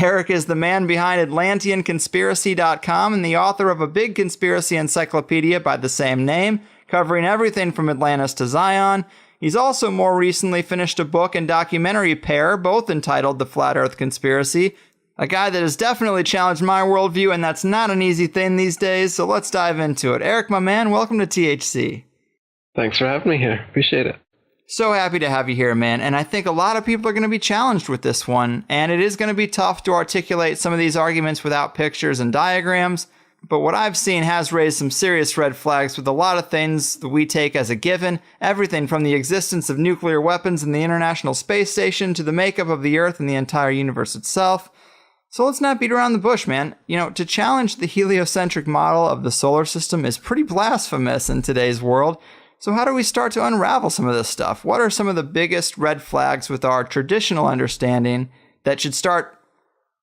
Eric is the man behind AtlanteanConspiracy.com and the author of a big conspiracy encyclopedia by the same name, covering everything from Atlantis to Zion. He's also more recently finished a book and documentary pair, both entitled The Flat Earth Conspiracy. A guy that has definitely challenged my worldview, and that's not an easy thing these days, so let's dive into it. Eric, my man, welcome to THC. Thanks for having me here. Appreciate it. So happy to have you here, man. And I think a lot of people are going to be challenged with this one. And it is going to be tough to articulate some of these arguments without pictures and diagrams. But what I've seen has raised some serious red flags with a lot of things that we take as a given. Everything from the existence of nuclear weapons in the International Space Station to the makeup of the Earth and the entire universe itself. So let's not beat around the bush, man. You know, to challenge the heliocentric model of the solar system is pretty blasphemous in today's world. So how do we start to unravel some of this stuff? What are some of the biggest red flags with our traditional understanding that should start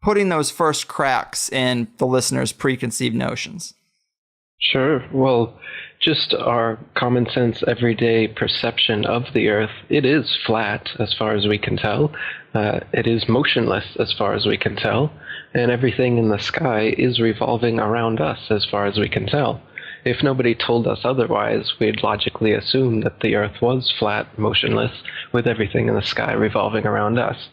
putting those first cracks in the listener's preconceived notions? Sure. Well, just our common sense everyday perception of the Earth, it is flat as far as we can tell. It is motionless as far as we can tell. And everything in the sky is revolving around us as far as we can tell. If nobody told us otherwise, we'd logically assume that the Earth was flat, motionless, with everything in the sky revolving around us.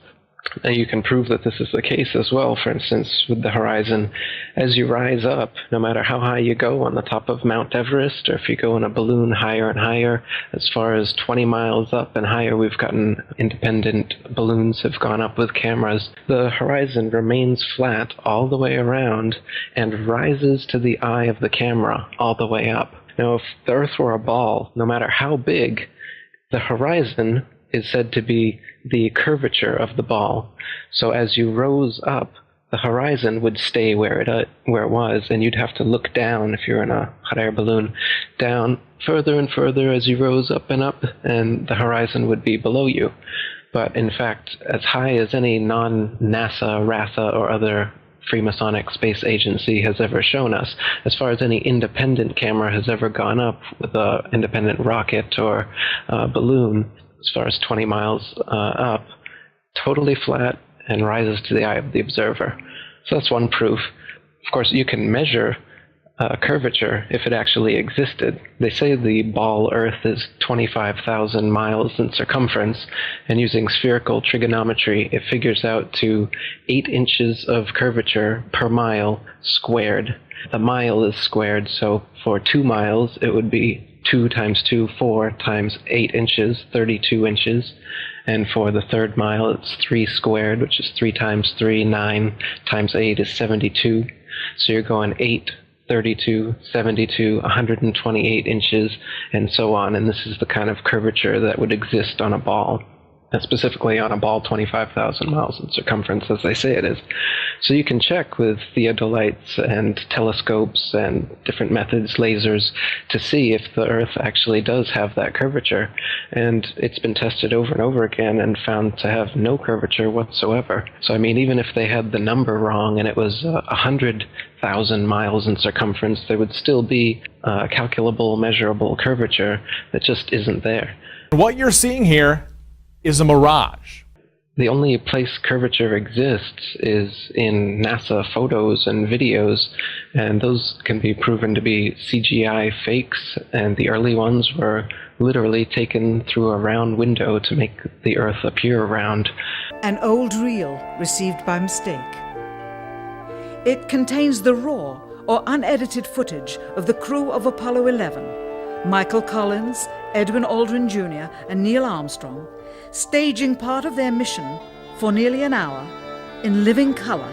And you can prove that this is the case as well, for instance, with the horizon. As you rise up, no matter how high you go on the top of Mount Everest, or if you go in a balloon higher and higher, as far as 20 miles up and higher, we've gotten independent balloons have gone up with cameras. The horizon remains flat all the way around and rises to the eye of the camera all the way up. Now, if the Earth were a ball, no matter how big, the horizon is said to be the curvature of the ball. So as you rose up, the horizon would stay where it was, and you'd have to look down if you're in a hot air balloon, down further and further as you rose up, and the horizon would be below you. But in fact, as high as any non-NASA, RASA, or other Freemasonic space agency has ever shown us, as far as any independent camera has ever gone up with an independent rocket or balloon, as far as 20 miles up, totally flat and rises to the eye of the observer. So that's one proof. Of course, you can measure curvature if it actually existed. They say the ball Earth is 25,000 miles in circumference, and using spherical trigonometry, it figures out to 8 inches of curvature per mile squared. The mile is squared, so for 2 miles, it would be 2 times 2, 4 times 8 inches, 32 inches. And for the third mile, it's 3 squared, which is 3 times 3, 9 times 8 is 72. So you're going 8, 32, 72, 128 inches, and so on. And this is the kind of curvature that would exist on a ball. And specifically on a ball 25,000 miles in circumference, as they say it is. So you can check with theodolites and telescopes and different methods, lasers, to see if the Earth actually does have that curvature. And it's been tested over and over again and found to have no curvature whatsoever. So I mean, even if they had the number wrong and it was 100,000 miles in circumference, there would still be a calculable, measurable curvature that just isn't there. What you're seeing here is a mirage. The only place curvature exists is in NASA photos and videos, and those can be proven to be CGI fakes, and the early ones were literally taken through a round window to make the Earth appear round. An old reel received by mistake. It contains the raw or unedited footage of the crew of Apollo 11, Michael Collins, Edwin Aldrin Jr., and Neil Armstrong, staging part of their mission for nearly an hour in living color,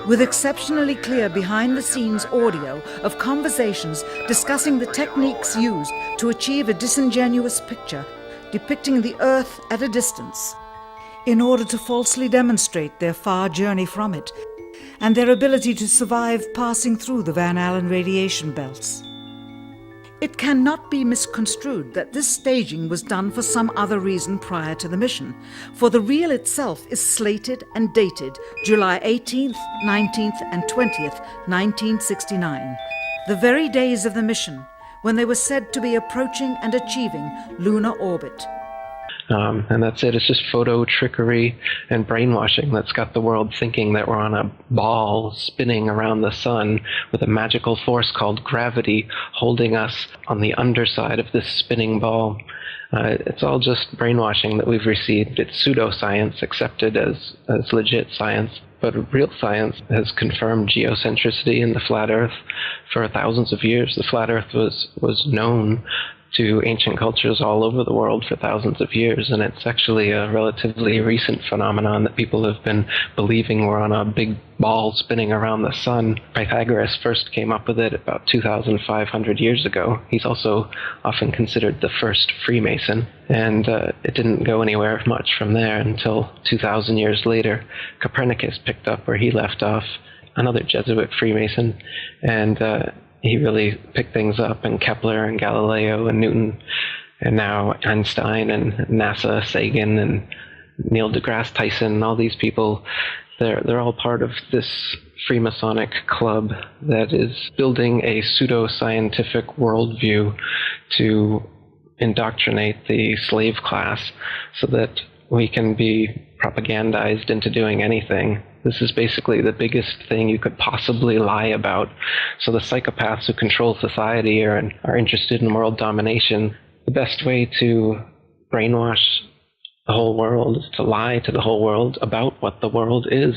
with exceptionally clear behind-the-scenes audio of conversations discussing the techniques used to achieve a disingenuous picture depicting the Earth at a distance, in order to falsely demonstrate their far journey from it and their ability to survive passing through the Van Allen radiation belts. It cannot be misconstrued that this staging was done for some other reason prior to the mission, for the reel itself is slated and dated July 18th, 19th, and 20th, 1969, the very days of the mission when they were said to be approaching and achieving lunar orbit. And that's it. It's just photo trickery and brainwashing that's got the world thinking that we're on a ball spinning around the sun with a magical force called gravity holding us on the underside of this spinning ball. It's all just brainwashing that we've received. It's pseudoscience accepted as legit science. But real science has confirmed geocentricity in the flat Earth for thousands of years. The flat Earth was known to ancient cultures all over the world for thousands of years, and it's actually a relatively recent phenomenon that people have been believing we're on a big ball spinning around the sun. Pythagoras first came up with it about 2,500 years ago. He's also often considered the first Freemason, and it didn't go anywhere much from there until 2,000 years later. Copernicus picked up where he left off, another Jesuit Freemason, and he really picked things up, and Kepler and Galileo and Newton, and now Einstein and NASA, Sagan and Neil deGrasse Tyson, all these people, they're all part of this Freemasonic club that is building a pseudo-scientific worldview to indoctrinate the slave class so that we can be propagandized into doing anything. This is basically the biggest thing you could possibly lie about. So the psychopaths who control society are interested in world domination. The best way to brainwash the whole world is to lie to the whole world about what the world is.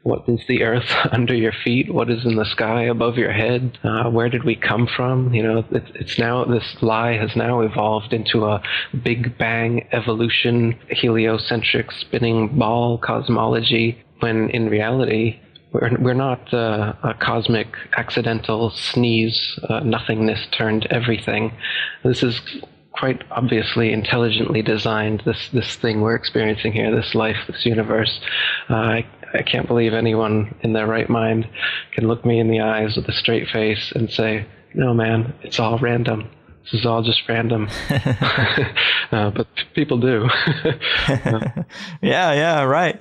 What is the earth under your feet? What is in the sky above your head? Where did we come from? You know, it's now, this lie has now evolved into a Big Bang evolution, heliocentric spinning ball cosmology, when in reality, we're not a cosmic accidental sneeze, nothingness turned everything. This is quite obviously intelligently designed, this thing we're experiencing here, this life, this universe. I can't believe anyone in their right mind can look me in the eyes with a straight face and say, no man, it's all random. This is all just random. But people do. Yeah, right.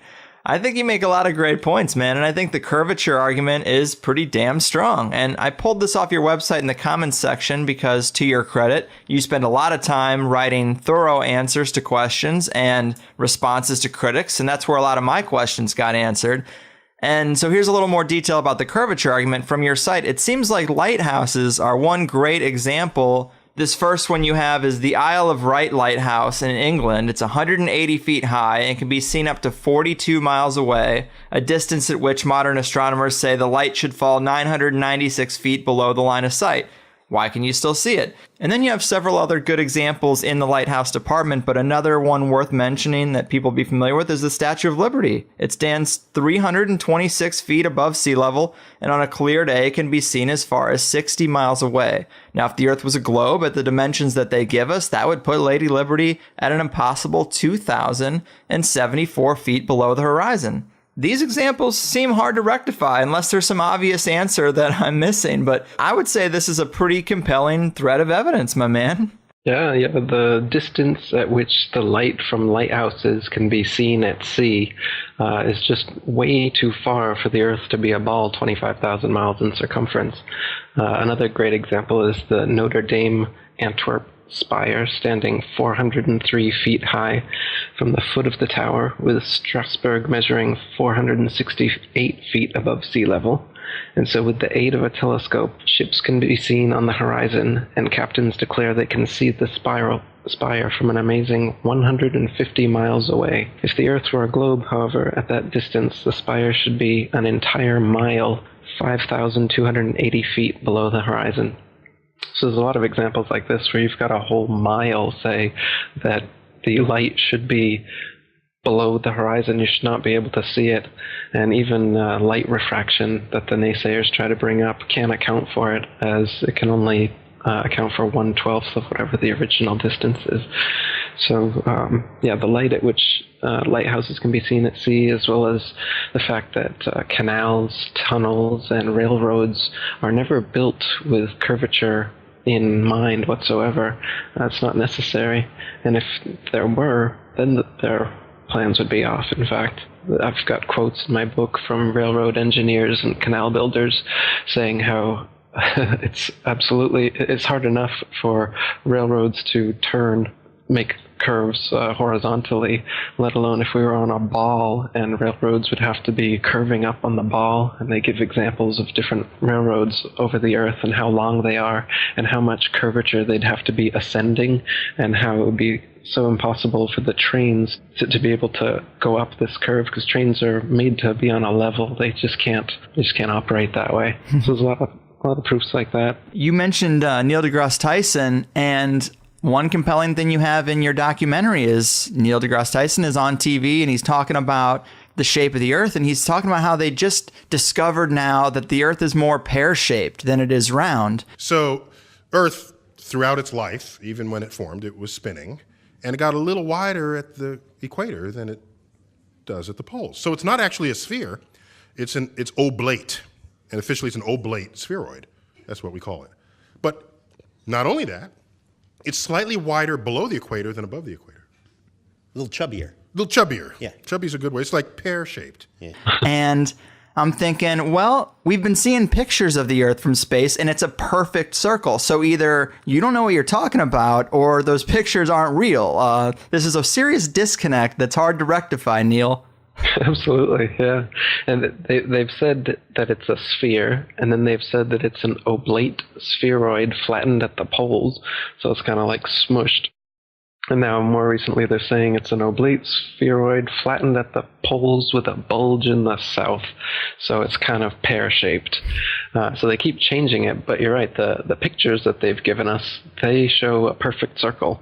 I think you make a lot of great points, man. And I think the curvature argument is pretty damn strong. And I pulled this off your website in the comments section because, to your credit, you spend a lot of time writing thorough answers to questions and responses to critics. And that's where a lot of my questions got answered. And so here's a little more detail about the curvature argument from your site. It seems like lighthouses are one great example. This first one you have is the Isle of Wight Lighthouse in England. It's 180 feet high and can be seen up to 42 miles away, a distance at which modern astronomers say the light should fall 996 feet below the line of sight. Why can you still see it? And then you have several other good examples in the lighthouse department, but another one worth mentioning that people be familiar with is the Statue of Liberty. It stands 326 feet above sea level, and on a clear day can be seen as far as 60 miles away. Now, if the Earth was a globe at the dimensions that they give us, that would put Lady Liberty at an impossible 2,074 feet below the horizon. These examples seem hard to rectify unless there's some obvious answer that I'm missing, but I would say this is a pretty compelling thread of evidence, my man. Yeah, the distance at which the light from lighthouses can be seen at sea is just way too far for the Earth to be a ball 25,000 miles in circumference. Another great example is the Notre Dame Antwerp spire, standing 403 feet high from the foot of the tower, with Strasbourg measuring 468 feet above sea level. And so with the aid of a telescope, ships can be seen on the horizon, and captains declare they can see the spire from an amazing 150 miles away. If the Earth were a globe, however, at that distance, the spire should be an entire mile, 5,280 feet below the horizon. So there's a lot of examples like this where you've got a whole mile, say, that the light should be below the horizon. You should not be able to see it. And even light refraction that the naysayers try to bring up can't account for it, as it can only account for 1/12 of whatever the original distance is. So, the light at which lighthouses can be seen at sea, as well as the fact that canals, tunnels, and railroads are never built with curvature in mind whatsoever. That's not necessary. And if there were, then their plans would be off, in fact. I've got quotes in my book from railroad engineers and canal builders saying how it's hard enough for railroads to make curves horizontally, let alone if we were on a ball and railroads would have to be curving up on the ball. And they give examples of different railroads over the Earth and how long they are and how much curvature they'd have to be ascending and how it would be so impossible for the trains to be able to go up this curve, because trains are made to be on a level. They just can't operate that way. So there's a lot of proofs like that. You mentioned Neil deGrasse Tyson, and one compelling thing you have in your documentary is Neil deGrasse Tyson is on TV and he's talking about the shape of the Earth, and he's talking about how they just discovered now that the Earth is more pear-shaped than it is round. So Earth, throughout its life, even when it formed, it was spinning, and it got a little wider at the equator than it does at the poles. So it's not actually a sphere, it's oblate. And officially it's an oblate spheroid. That's what we call it. But not only that, it's slightly wider below the equator than above the equator. A little chubbier. A little chubbier. Yeah. Chubby's a good word. It's like pear-shaped. Yeah. And I'm thinking, well, we've been seeing pictures of the Earth from space, and it's a perfect circle. So either you don't know what you're talking about, or those pictures aren't real. This is a serious disconnect that's hard to rectify, Neil. Absolutely, yeah. And they've said that it's a sphere, and then they've said that it's an oblate spheroid flattened at the poles, so it's kind of like smushed. And now more recently they're saying it's an oblate spheroid flattened at the poles with a bulge in the south, so it's kind of pear-shaped. So they keep changing it, but you're right, the pictures that they've given us, they show a perfect circle.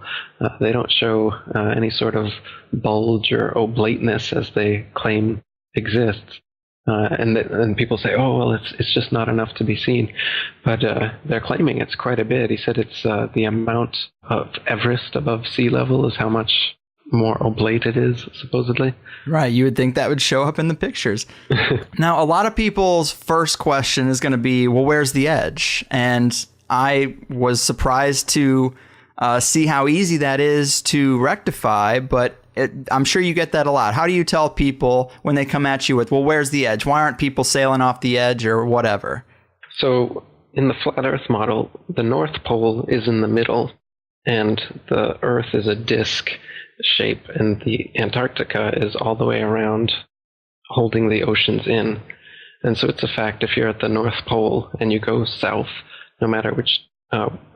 They don't show any sort of bulge or oblateness as they claim exists. And people say, oh, well, it's just not enough to be seen. But they're claiming it's quite a bit. He said it's the amount of Everest above sea level is how much more oblate it is, supposedly. Right. You would think that would show up in the pictures. Now, a lot of people's first question is going to be, well, where's the edge? And I was surprised to see how easy that is to rectify, but I'm sure you get that a lot. How do you tell people when they come at you with, well, where's the edge? Why aren't people sailing off the edge or whatever? So in the flat Earth model, the North Pole is in the middle, and the Earth is a disk shape, and the Antarctica is all the way around, holding the oceans in. And so it's a fact, if you're at the North Pole and you go south, no matter which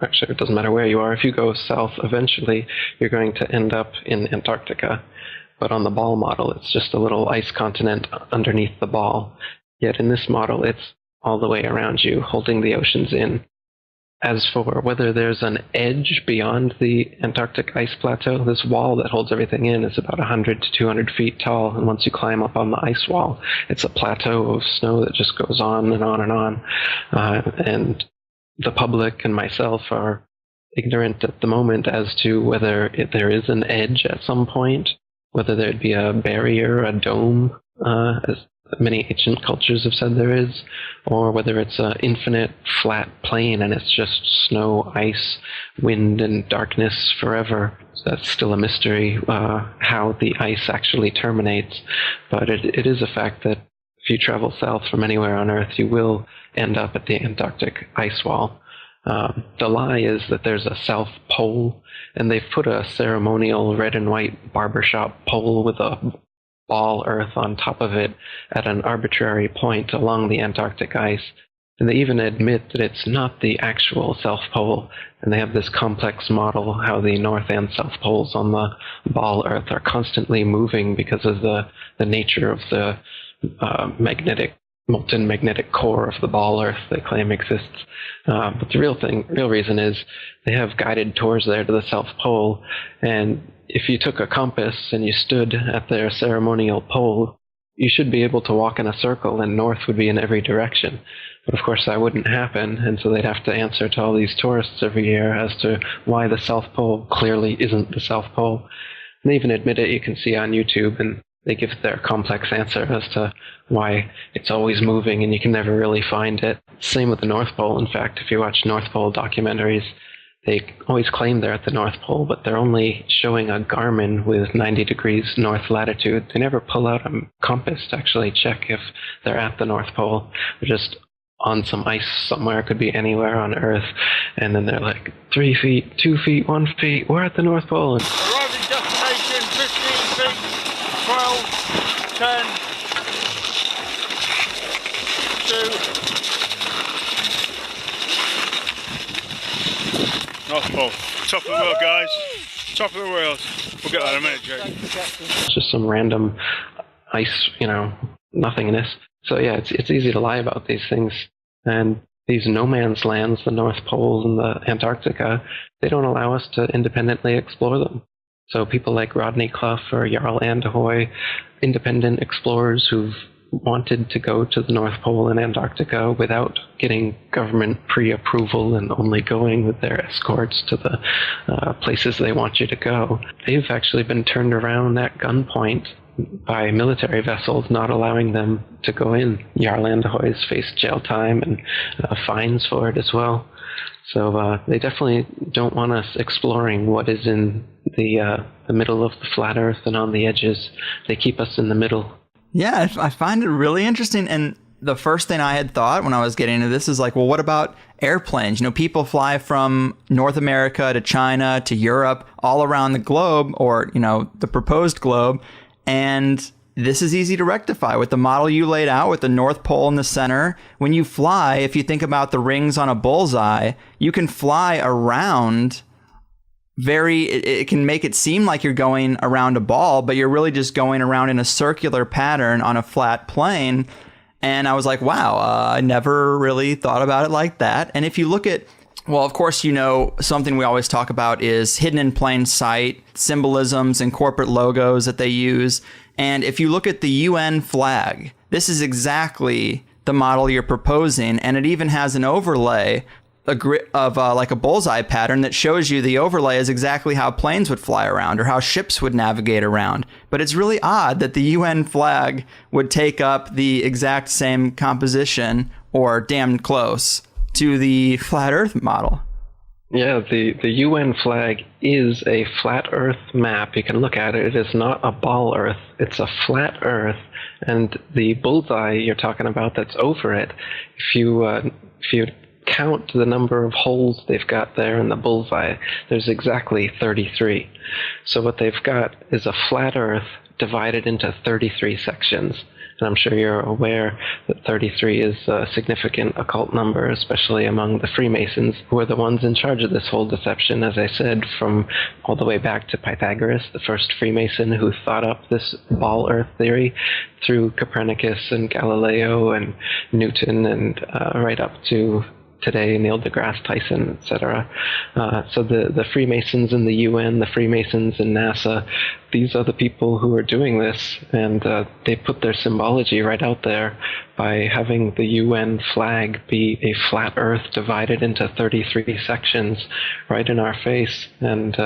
actually, it doesn't matter where you are. If you go south, eventually you're going to end up in Antarctica. But on the ball model, it's just a little ice continent underneath the ball. Yet in this model, it's all the way around you, holding the oceans in. As for whether there's an edge beyond the Antarctic ice plateau, this wall that holds everything in is about 100 to 200 feet tall. And once you climb up on the ice wall, it's a plateau of snow that just goes on and on and on. And the public and myself are ignorant at the moment as to whether there is an edge at some point, whether there'd be a barrier, a dome, as many ancient cultures have said there is, or whether it's an infinite flat plain and it's just snow, ice, wind, and darkness forever. So that's still a mystery, how the ice actually terminates. But it is a fact that if you travel south from anywhere on Earth, you will end up at the Antarctic ice wall. The lie is that there's a South Pole, and they've put a ceremonial red and white barbershop pole with a ball Earth on top of it at an arbitrary point along the Antarctic ice. And they even admit that it's not the actual South Pole, and they have this complex model how the North and South Poles on the ball Earth are constantly moving because of the nature of the molten magnetic core of the ball Earth they claim exists. But the real reason is they have guided tours there to the South Pole, and if you took a compass and you stood at their ceremonial pole, you should be able to walk in a circle and north would be in every direction. But of course that wouldn't happen, and so they'd have to answer to all these tourists every year as to why the South Pole clearly isn't the South Pole. And they even admit it, you can see on YouTube, and they give their complex answer as to why it's always moving and you can never really find it. Same with the North Pole. In fact, if you watch North Pole documentaries, they always claim they're at the North Pole, but they're only showing a Garmin with 90 degrees north latitude. They never pull out a compass to actually check if they're at the North Pole. They're just on some ice somewhere, could be anywhere on Earth, and then they're like 3 feet, 2 feet, 1 feet, we're at the North Pole. And 15 feet, 12, 10, 2. Oh, top of the world, guys. Top of the world. We'll get that in a minute, Jake. It's just some random ice, nothingness. So yeah, it's easy to lie about these things. And these no man's lands, the North Pole and the Antarctica, they don't allow us to independently explore them. So people like Rodney Clough or Jarl Anderhoy, independent explorers who've wanted to go to the North Pole and Antarctica without getting government pre-approval and only going with their escorts to the places they want you to go, they've actually been turned around at gunpoint by military vessels, not allowing them to go in. Jarl Anderhoy's faced jail time and fines for it as well. So they definitely don't want us exploring what is in the middle of the flat Earth and on the edges. They keep us in the middle. Yeah, I find it really interesting. And the first thing I had thought when I was getting into this is like, well, what about airplanes? People fly from North America to China to Europe, all around the globe, or, the proposed globe. And this is easy to rectify with the model you laid out with the North Pole in the center. When you fly, if you think about the rings on a bullseye, you can fly around it can make it seem like you're going around a ball, but you're really just going around in a circular pattern on a flat plane. And I was like, wow, I never really thought about it like that. And if you look at, well, of course, something we always talk about is hidden in plain sight, symbolisms and corporate logos that they use. And if you look at the UN flag, this is exactly the model you're proposing. And it even has an overlay of like a bullseye pattern that shows you the overlay is exactly how planes would fly around or how ships would navigate around. But it's really odd that the UN flag would take up the exact same composition or damn close to the flat Earth model. Yeah, the UN flag is a flat Earth map. You can look at it. It is not a ball Earth. It's a flat Earth. And the bullseye you're talking about that's over it, if you count the number of holes they've got there in the bullseye, there's exactly 33. So what they've got is a flat Earth divided into 33 sections. And I'm sure you're aware that 33 is a significant occult number, especially among the Freemasons, who are the ones in charge of this whole deception, as I said, from all the way back to Pythagoras, the first Freemason who thought up this ball Earth theory, through Copernicus and Galileo and Newton and right up to today, Neil deGrasse Tyson, etc. So the Freemasons in the UN, the Freemasons in NASA, these are the people who are doing this, and they put their symbology right out there by having the UN flag be a flat Earth divided into 33 sections right in our face. And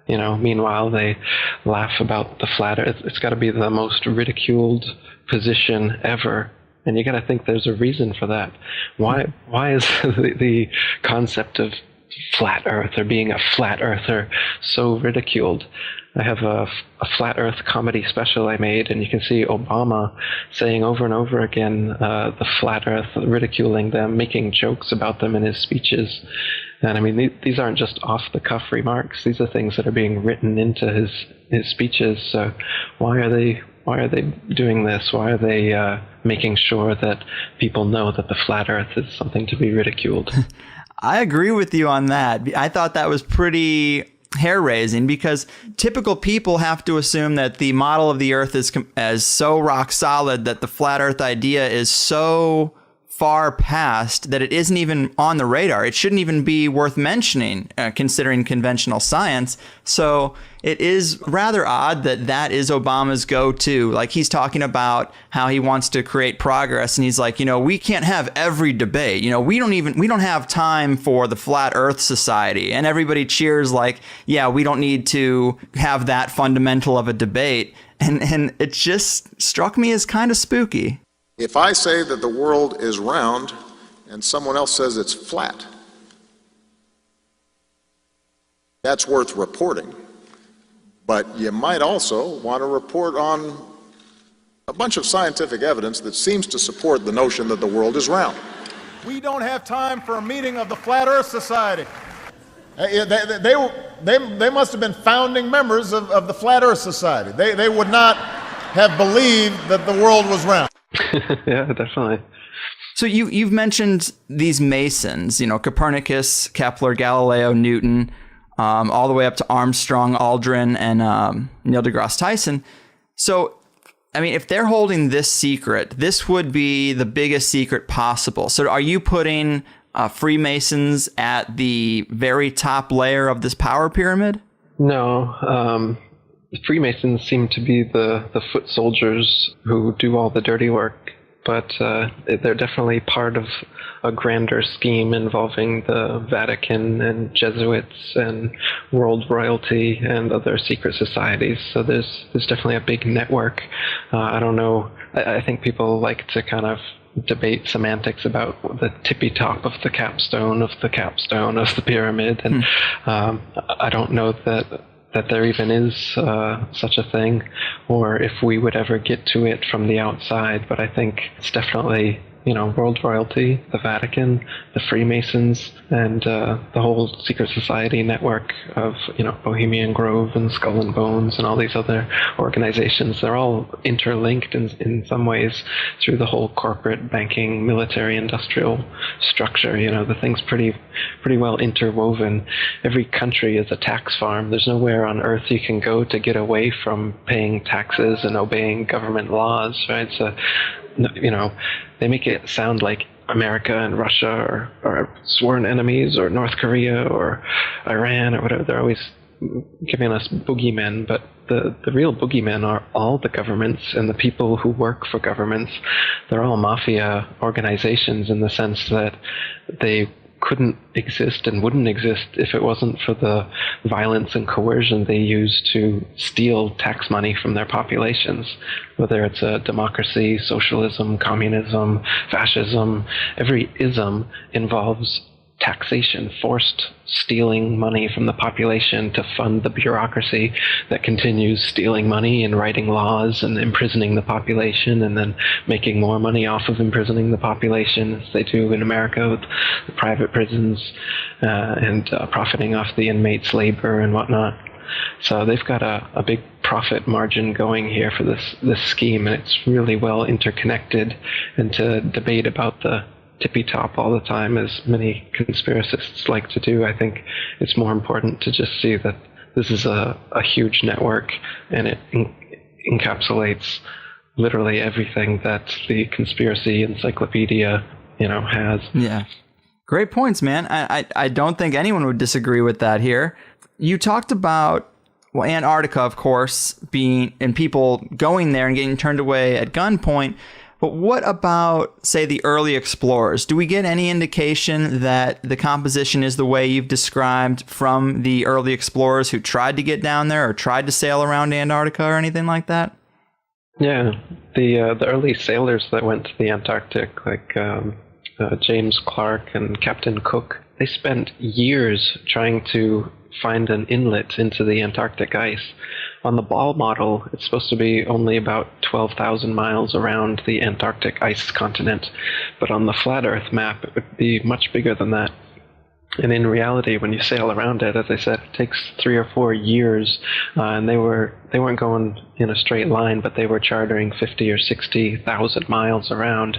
meanwhile they laugh about the flat Earth. It's got to be the most ridiculed position ever. And you got to think there's a reason for that. Why is the concept of flat Earth or being a flat earther so ridiculed? I have a flat Earth comedy special I made, and you can see Obama saying over and over again the flat Earth, ridiculing them, making jokes about them in his speeches. And I mean, these aren't just off-the-cuff remarks. These are things that are being written into his speeches. So why are they doing this? Why are they making sure that people know that the flat Earth is something to be ridiculed? I agree with you on that. I thought that was pretty hair-raising because typical people have to assume that the model of the Earth is so rock solid that the flat Earth idea is so far past that it isn't even on the radar. It shouldn't even be worth mentioning, considering conventional science. So it is rather odd that that is Obama's go-to. Like, he's talking about how he wants to create progress, and he's like, we can't have every debate. We don't have time for the Flat Earth Society. And everybody cheers like, yeah, we don't need to have that fundamental of a debate. And it just struck me as kind of spooky. If I say that the world is round and someone else says it's flat, that's worth reporting. But you might also want to report on a bunch of scientific evidence that seems to support the notion that the world is round. We don't have time for a meeting of the Flat Earth Society. They they must have been founding members of the Flat Earth Society. They would not have believed that the world was round. Yeah, definitely. So you've mentioned these Masons, Copernicus, Kepler, Galileo, Newton, all the way up to Armstrong, Aldrin, and Neil deGrasse Tyson. So, I mean, if they're holding this secret, this would be the biggest secret possible. So are you putting Freemasons at the very top layer of this power pyramid? No. The Freemasons seem to be the foot soldiers who do all the dirty work, but they're definitely part of a grander scheme involving the Vatican and Jesuits and world royalty and other secret societies. So there's definitely a big network. I don't know. I think people like to kind of debate semantics about the tippy top of the capstone of the pyramid, and I don't know that there even is such a thing, or if we would ever get to it from the outside. But I think it's definitely, world royalty, the Vatican, the Freemasons, and the whole secret society network of, Bohemian Grove and Skull and Bones and all these other organizations. They're all interlinked in some ways through the whole corporate, banking, military, industrial structure. The thing's pretty well interwoven. Every country is a tax farm. There's nowhere on earth you can go to get away from paying taxes and obeying government laws, right? So, they make it sound like America and Russia are sworn enemies, or North Korea or Iran or whatever. They're always giving us boogeymen, but the real boogeymen are all the governments and the people who work for governments. They're all mafia organizations in the sense that they couldn't exist and wouldn't exist if it wasn't for the violence and coercion they use to steal tax money from their populations. Whether it's a democracy, socialism, communism, fascism, every ism involves taxation, forced stealing money from the population to fund the bureaucracy that continues stealing money and writing laws and imprisoning the population, and then making more money off of imprisoning the population, as they do in America with the private prisons, and profiting off the inmates' labor and whatnot. So they've got a big profit margin going here for this scheme, and it's really well interconnected. And to debate about the tippy top all the time, as many conspiracists like to do, I think it's more important to just see that this is a huge network, and it encapsulates literally everything that the conspiracy encyclopedia, has. Yeah. Great points, man. I don't think anyone would disagree with that here. You talked about, Antarctica, of course, and people going there and getting turned away at gunpoint. But what about, say, the early explorers? Do we get any indication that the composition is the way you've described from the early explorers who tried to get down there or tried to sail around Antarctica or anything like that? Yeah, the early sailors that went to the Antarctic, like James Clark and Captain Cook, they spent years trying to find an inlet into the Antarctic ice. On the Ball model, it's supposed to be only about 12,000 miles around the Antarctic ice continent, but on the flat Earth map, it would be much bigger than that. And in reality, when you sail around it, as I said, it takes 3 or 4 years, and they weren't going in a straight line, but they were chartering 50 or 60,000 miles around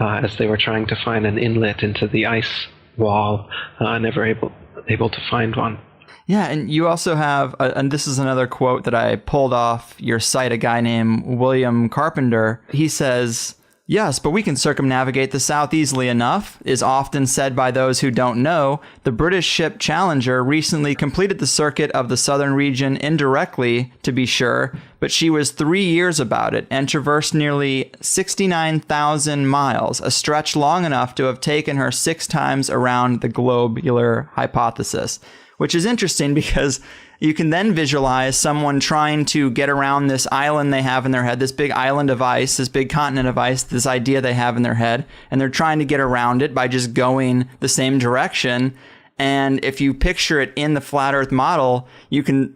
as they were trying to find an inlet into the ice wall, never able to find one. Yeah, and you also have, and this is another quote that I pulled off your site, a guy named William Carpenter. He says, "Yes, but we can circumnavigate the South easily enough, is often said by those who don't know. The British ship Challenger recently completed the circuit of the southern region indirectly, to be sure, but she was 3 years about it and traversed nearly 69,000 miles, a stretch long enough to have taken her 6 times around the globular hypothesis." Which is interesting because you can then visualize someone trying to get around this island they have in their head, this big island of ice, this big continent of ice, this idea they have in their head, and they're trying to get around it by just going the same direction. And if you picture it in the flat Earth model, you can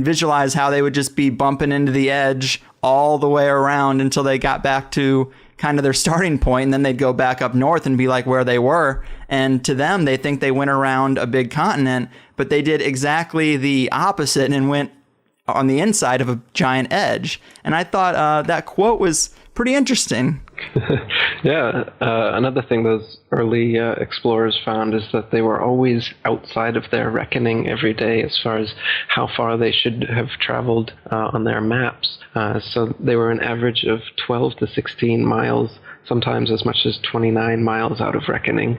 visualize how they would just be bumping into the edge all the way around until they got back to kind of their starting point, and then they'd go back up north and be like where they were. And to them, they think they went around a big continent, but they did exactly the opposite and went on the inside of a giant edge. And I thought that quote was pretty interesting. Yeah, another thing those early explorers found is that they were always outside of their reckoning every day as far as how far they should have traveled on their maps. So they were an average of 12 to 16 miles, sometimes as much as 29 miles out of reckoning.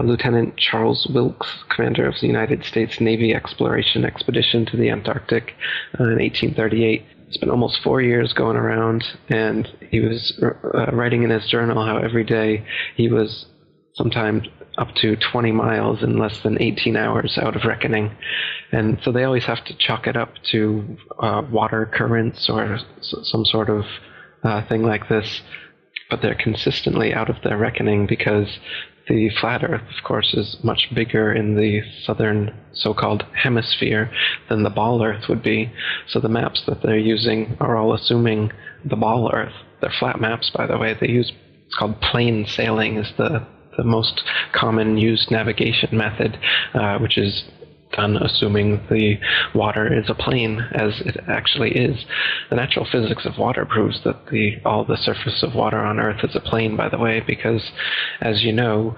Lieutenant Charles Wilkes, commander of the United States Navy exploration expedition to the Antarctic in 1838, spent almost 4 years going around, and he was writing in his journal how every day he was sometimes up to 20 miles in less than 18 hours out of reckoning. And so they always have to chalk it up to water currents or some sort of thing like this, but they're consistently out of their reckoning because the flat Earth, of course, is much bigger in the southern so-called hemisphere than the ball Earth would be. So the maps that they're using are all assuming the ball Earth. They're flat maps, by the way. They use, it's called plane sailing, is the most common used navigation method, which is done assuming the water is a plane, as it actually is. The natural physics of water proves that all the surface of water on Earth is a plane, by the way, because, as you know,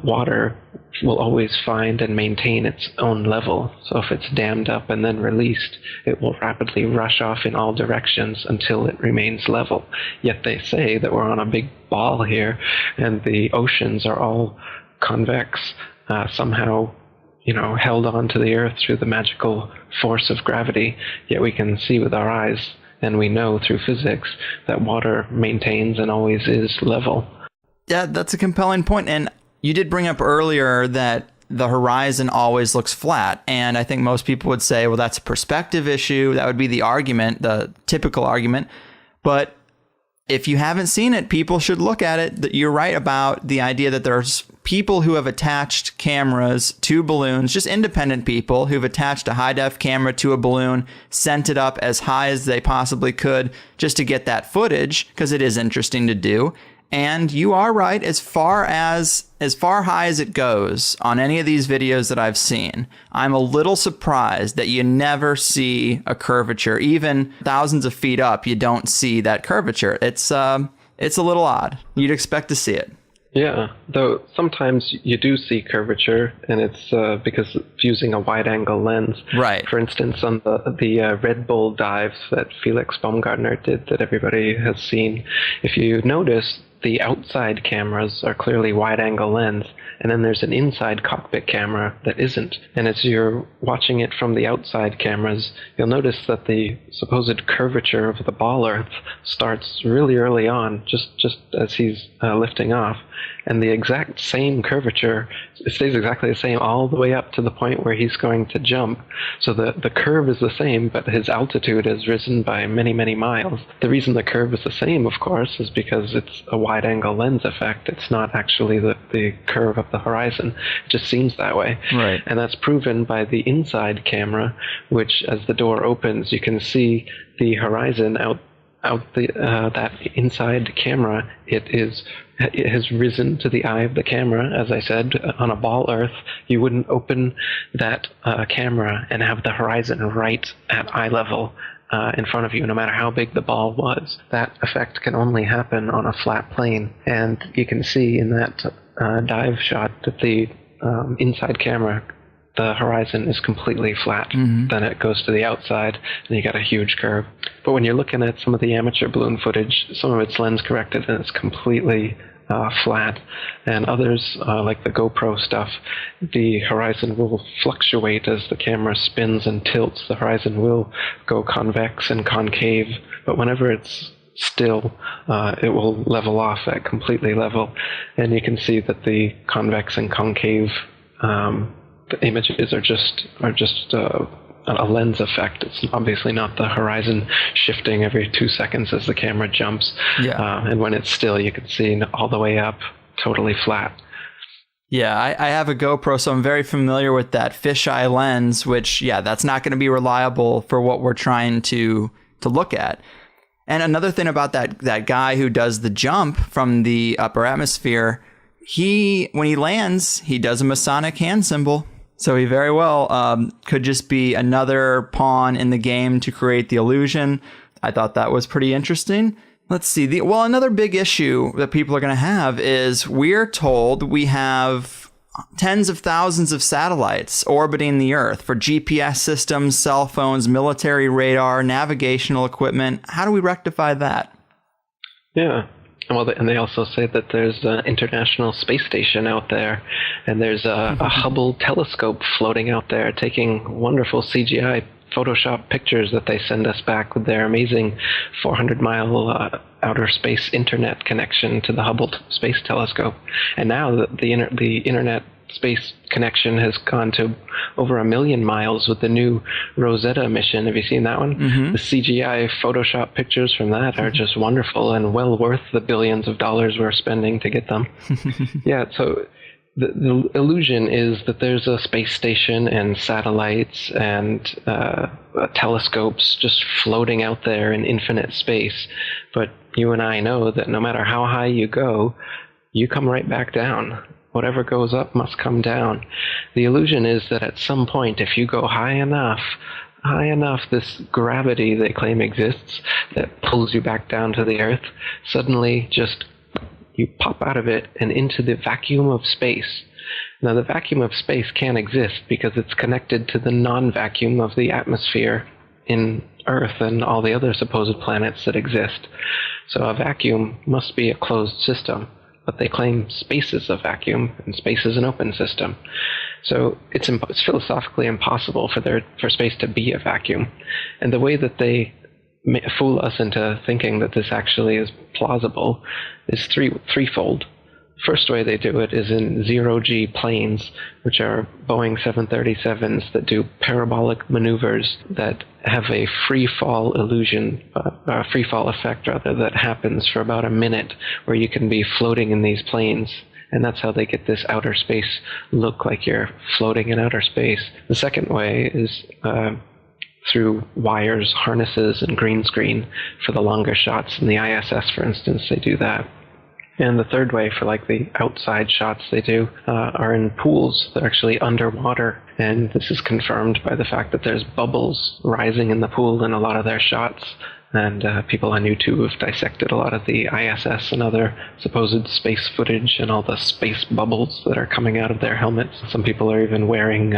water will always find and maintain its own level. So if it's dammed up and then released, it will rapidly rush off in all directions until it remains level. Yet they say that we're on a big ball here, and the oceans are all convex, somehow held on to the Earth through the magical force of gravity, yet we can see with our eyes, and we know through physics, that water maintains and always is level. Yeah, that's a compelling point. And you did bring up earlier that the horizon always looks flat. And I think most people would say, well, that's a perspective issue. That would be the argument, the typical argument. But if you haven't seen it, people should look at it. You're right about the idea that there's people who have attached cameras to balloons, just independent people who've attached a high-def camera to a balloon, sent it up as high as they possibly could just to get that footage, because it is interesting to do. And you are right, as far high as it goes on any of these videos that I've seen, I'm a little surprised that you never see a curvature. Even thousands of feet up, you don't see that curvature. It's a little odd. You'd expect to see it. Yeah, though sometimes you do see curvature, and it's because of using a wide-angle lens. Right. For instance, on the Red Bull dives that Felix Baumgartner did that everybody has seen, if you notice, the outside cameras are clearly wide-angle lens, and then there's an inside cockpit camera that isn't. And as you're watching it from the outside cameras, you'll notice that the supposed curvature of the ball Earth starts really early on, just as he's lifting off. And the exact same curvature stays exactly the same all the way up to the point where he's going to jump. So the curve is the same, but his altitude has risen by many, many miles. The reason the curve is the same, of course, is because it's a wide-angle lens effect. It's not actually the curve of the horizon. It just seems that way. Right. And that's proven by the inside camera, which, as the door opens, you can see the horizon out that inside camera. It has risen to the eye of the camera. As I said, on a ball Earth, you wouldn't open that camera and have the horizon right at eye level in front of you, no matter how big the ball was. That effect can only happen on a flat plane, and you can see in that dive shot that the inside camera, the horizon is completely flat. Mm-hmm. Then it goes to the outside, and you got a huge curve. But when you're looking at some of the amateur balloon footage, some of it's lens corrected, and it's completely flat. And others, like the GoPro stuff, the horizon will fluctuate as the camera spins and tilts. The horizon will go convex and concave, but whenever it's still, it will level off at completely level. And you can see that the convex and concave the images are just a lens effect. It's obviously not the horizon shifting every 2 seconds as the camera jumps. Yeah. And when it's still, you can see all the way up, totally flat. Yeah, I have a GoPro, so I'm very familiar with that fisheye lens, which, yeah, that's not going to be reliable for what we're trying to look at. And another thing about that guy who does the jump from the upper atmosphere, when he lands, he does a Masonic hand symbol. So he very well could just be another pawn in the game to create the illusion. I thought that was pretty interesting. Let's see. Another big issue that people are going to have is we're told we have tens of thousands of satellites orbiting the Earth for GPS systems, cell phones, military radar, navigational equipment. How do we rectify that? Yeah. Well, and they also say that there's an International Space Station out there, and there's a Hubble telescope floating out there taking wonderful CGI Photoshop pictures that they send us back with their amazing 400-mile outer space internet connection to the Hubble Space Telescope. And now the internet space connection has gone to over 1 million miles with the new Rosetta mission. Have you seen that one? Mm-hmm. The CGI Photoshop pictures from that are just wonderful and well worth the billions of dollars we're spending to get them. Yeah, so the illusion is that there's a space station and satellites and telescopes just floating out there in infinite space. But you and I know that no matter how high you go, you come right back down. Whatever goes up must come down. The illusion is that at some point, if you go high enough, this gravity they claim exists that pulls you back down to the Earth, suddenly just you pop out of it and into the vacuum of space. Now, the vacuum of space can't exist because it's connected to the non-vacuum of the atmosphere in Earth and all the other supposed planets that exist. So a vacuum must be a closed system. But they claim space is a vacuum and space is an open system. So it's philosophically impossible for space to be a vacuum. And the way that they fool us into thinking that this actually is plausible is threefold. First way they do it is in zero-G planes, which are Boeing 737s that do parabolic maneuvers that have a free fall illusion, a free fall effect rather, that happens for about a minute, where you can be floating in these planes. And that's how they get this outer space look, like you're floating in outer space. The second way is through wires, harnesses, and green screen for the longer shots. In the ISS, for instance, they do that. And the third way, for like the outside shots they do, are in pools. They're actually underwater. And this is confirmed by the fact that there's bubbles rising in the pool in a lot of their shots. And people on YouTube have dissected a lot of the ISS and other supposed space footage and all the space bubbles that are coming out of their helmets. Some people are even wearing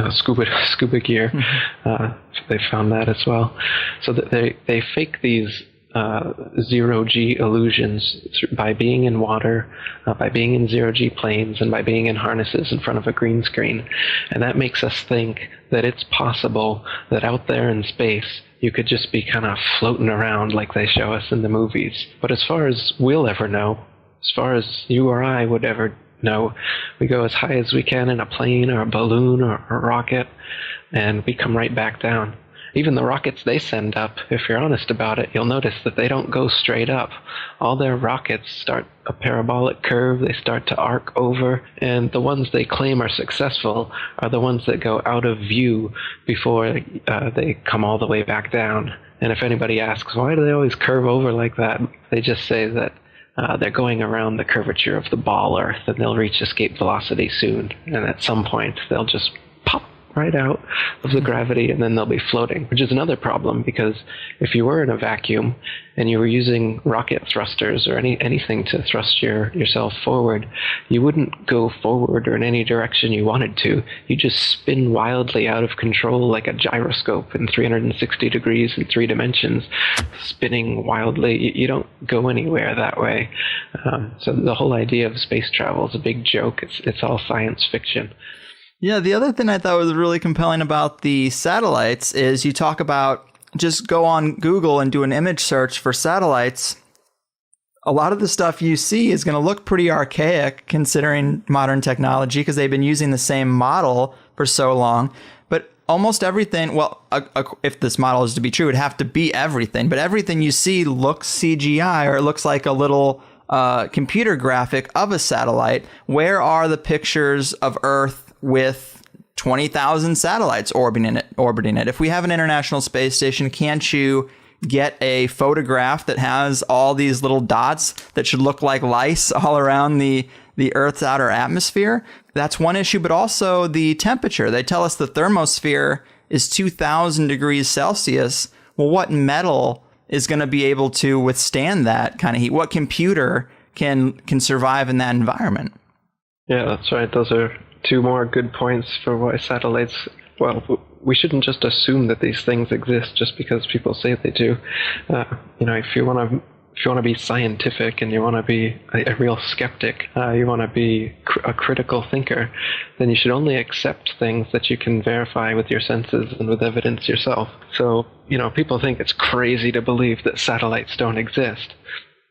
scuba gear. They found that as well. So that they fake these zero-G illusions by being in water, by being in zero-G planes, and by being in harnesses in front of a green screen. And that makes us think that it's possible that out there in space you could just be kind of floating around like they show us in the movies. But as far as we'll ever know, as far as you or I would ever know, we go as high as we can in a plane or a balloon or a rocket, and we come right back down. Even the rockets they send up, if you're honest about it, you'll notice that they don't go straight up. All their rockets start a parabolic curve, they start to arc over, and the ones they claim are successful are the ones that go out of view before they come all the way back down. And if anybody asks, why do they always curve over like that? They just say that they're going around the curvature of the ball Earth, and they'll reach escape velocity soon. And at some point, they'll just pop right out of the gravity, and then they'll be floating, which is another problem, because if you were in a vacuum and you were using rocket thrusters or anything to thrust yourself forward, you wouldn't go forward or in any direction you wanted to. You just spin wildly out of control like a gyroscope in 360 degrees in 3 dimensions, spinning wildly. You don't go anywhere that way. So the whole idea of space travel is a big joke. It's all science fiction. Yeah, the other thing I thought was really compelling about the satellites is you talk about just go on Google and do an image search for satellites. A lot of the stuff you see is going to look pretty archaic considering modern technology because they've been using the same model for so long. But almost everything, well, if this model is to be true, it would have to be everything. But everything you see looks CGI, or it looks like a little computer graphic of a satellite. Where are the pictures of Earth with 20,000 satellites orbiting it? If we have an International Space Station, can't you get a photograph that has all these little dots that should look like lice all around the Earth's outer atmosphere. That's one issue, but also the temperature. They tell us the thermosphere is 2,000 degrees Celsius. Well, what metal is going to be able to withstand that kind of heat? What computer can survive in that environment? Yeah, that's right. Those are two more good points for why satellites, well, we shouldn't just assume that these things exist just because people say they do. If you want to be scientific and you want to be a real skeptic, you want to be a critical thinker, then you should only accept things that you can verify with your senses and with evidence yourself. So, people think it's crazy to believe that satellites don't exist.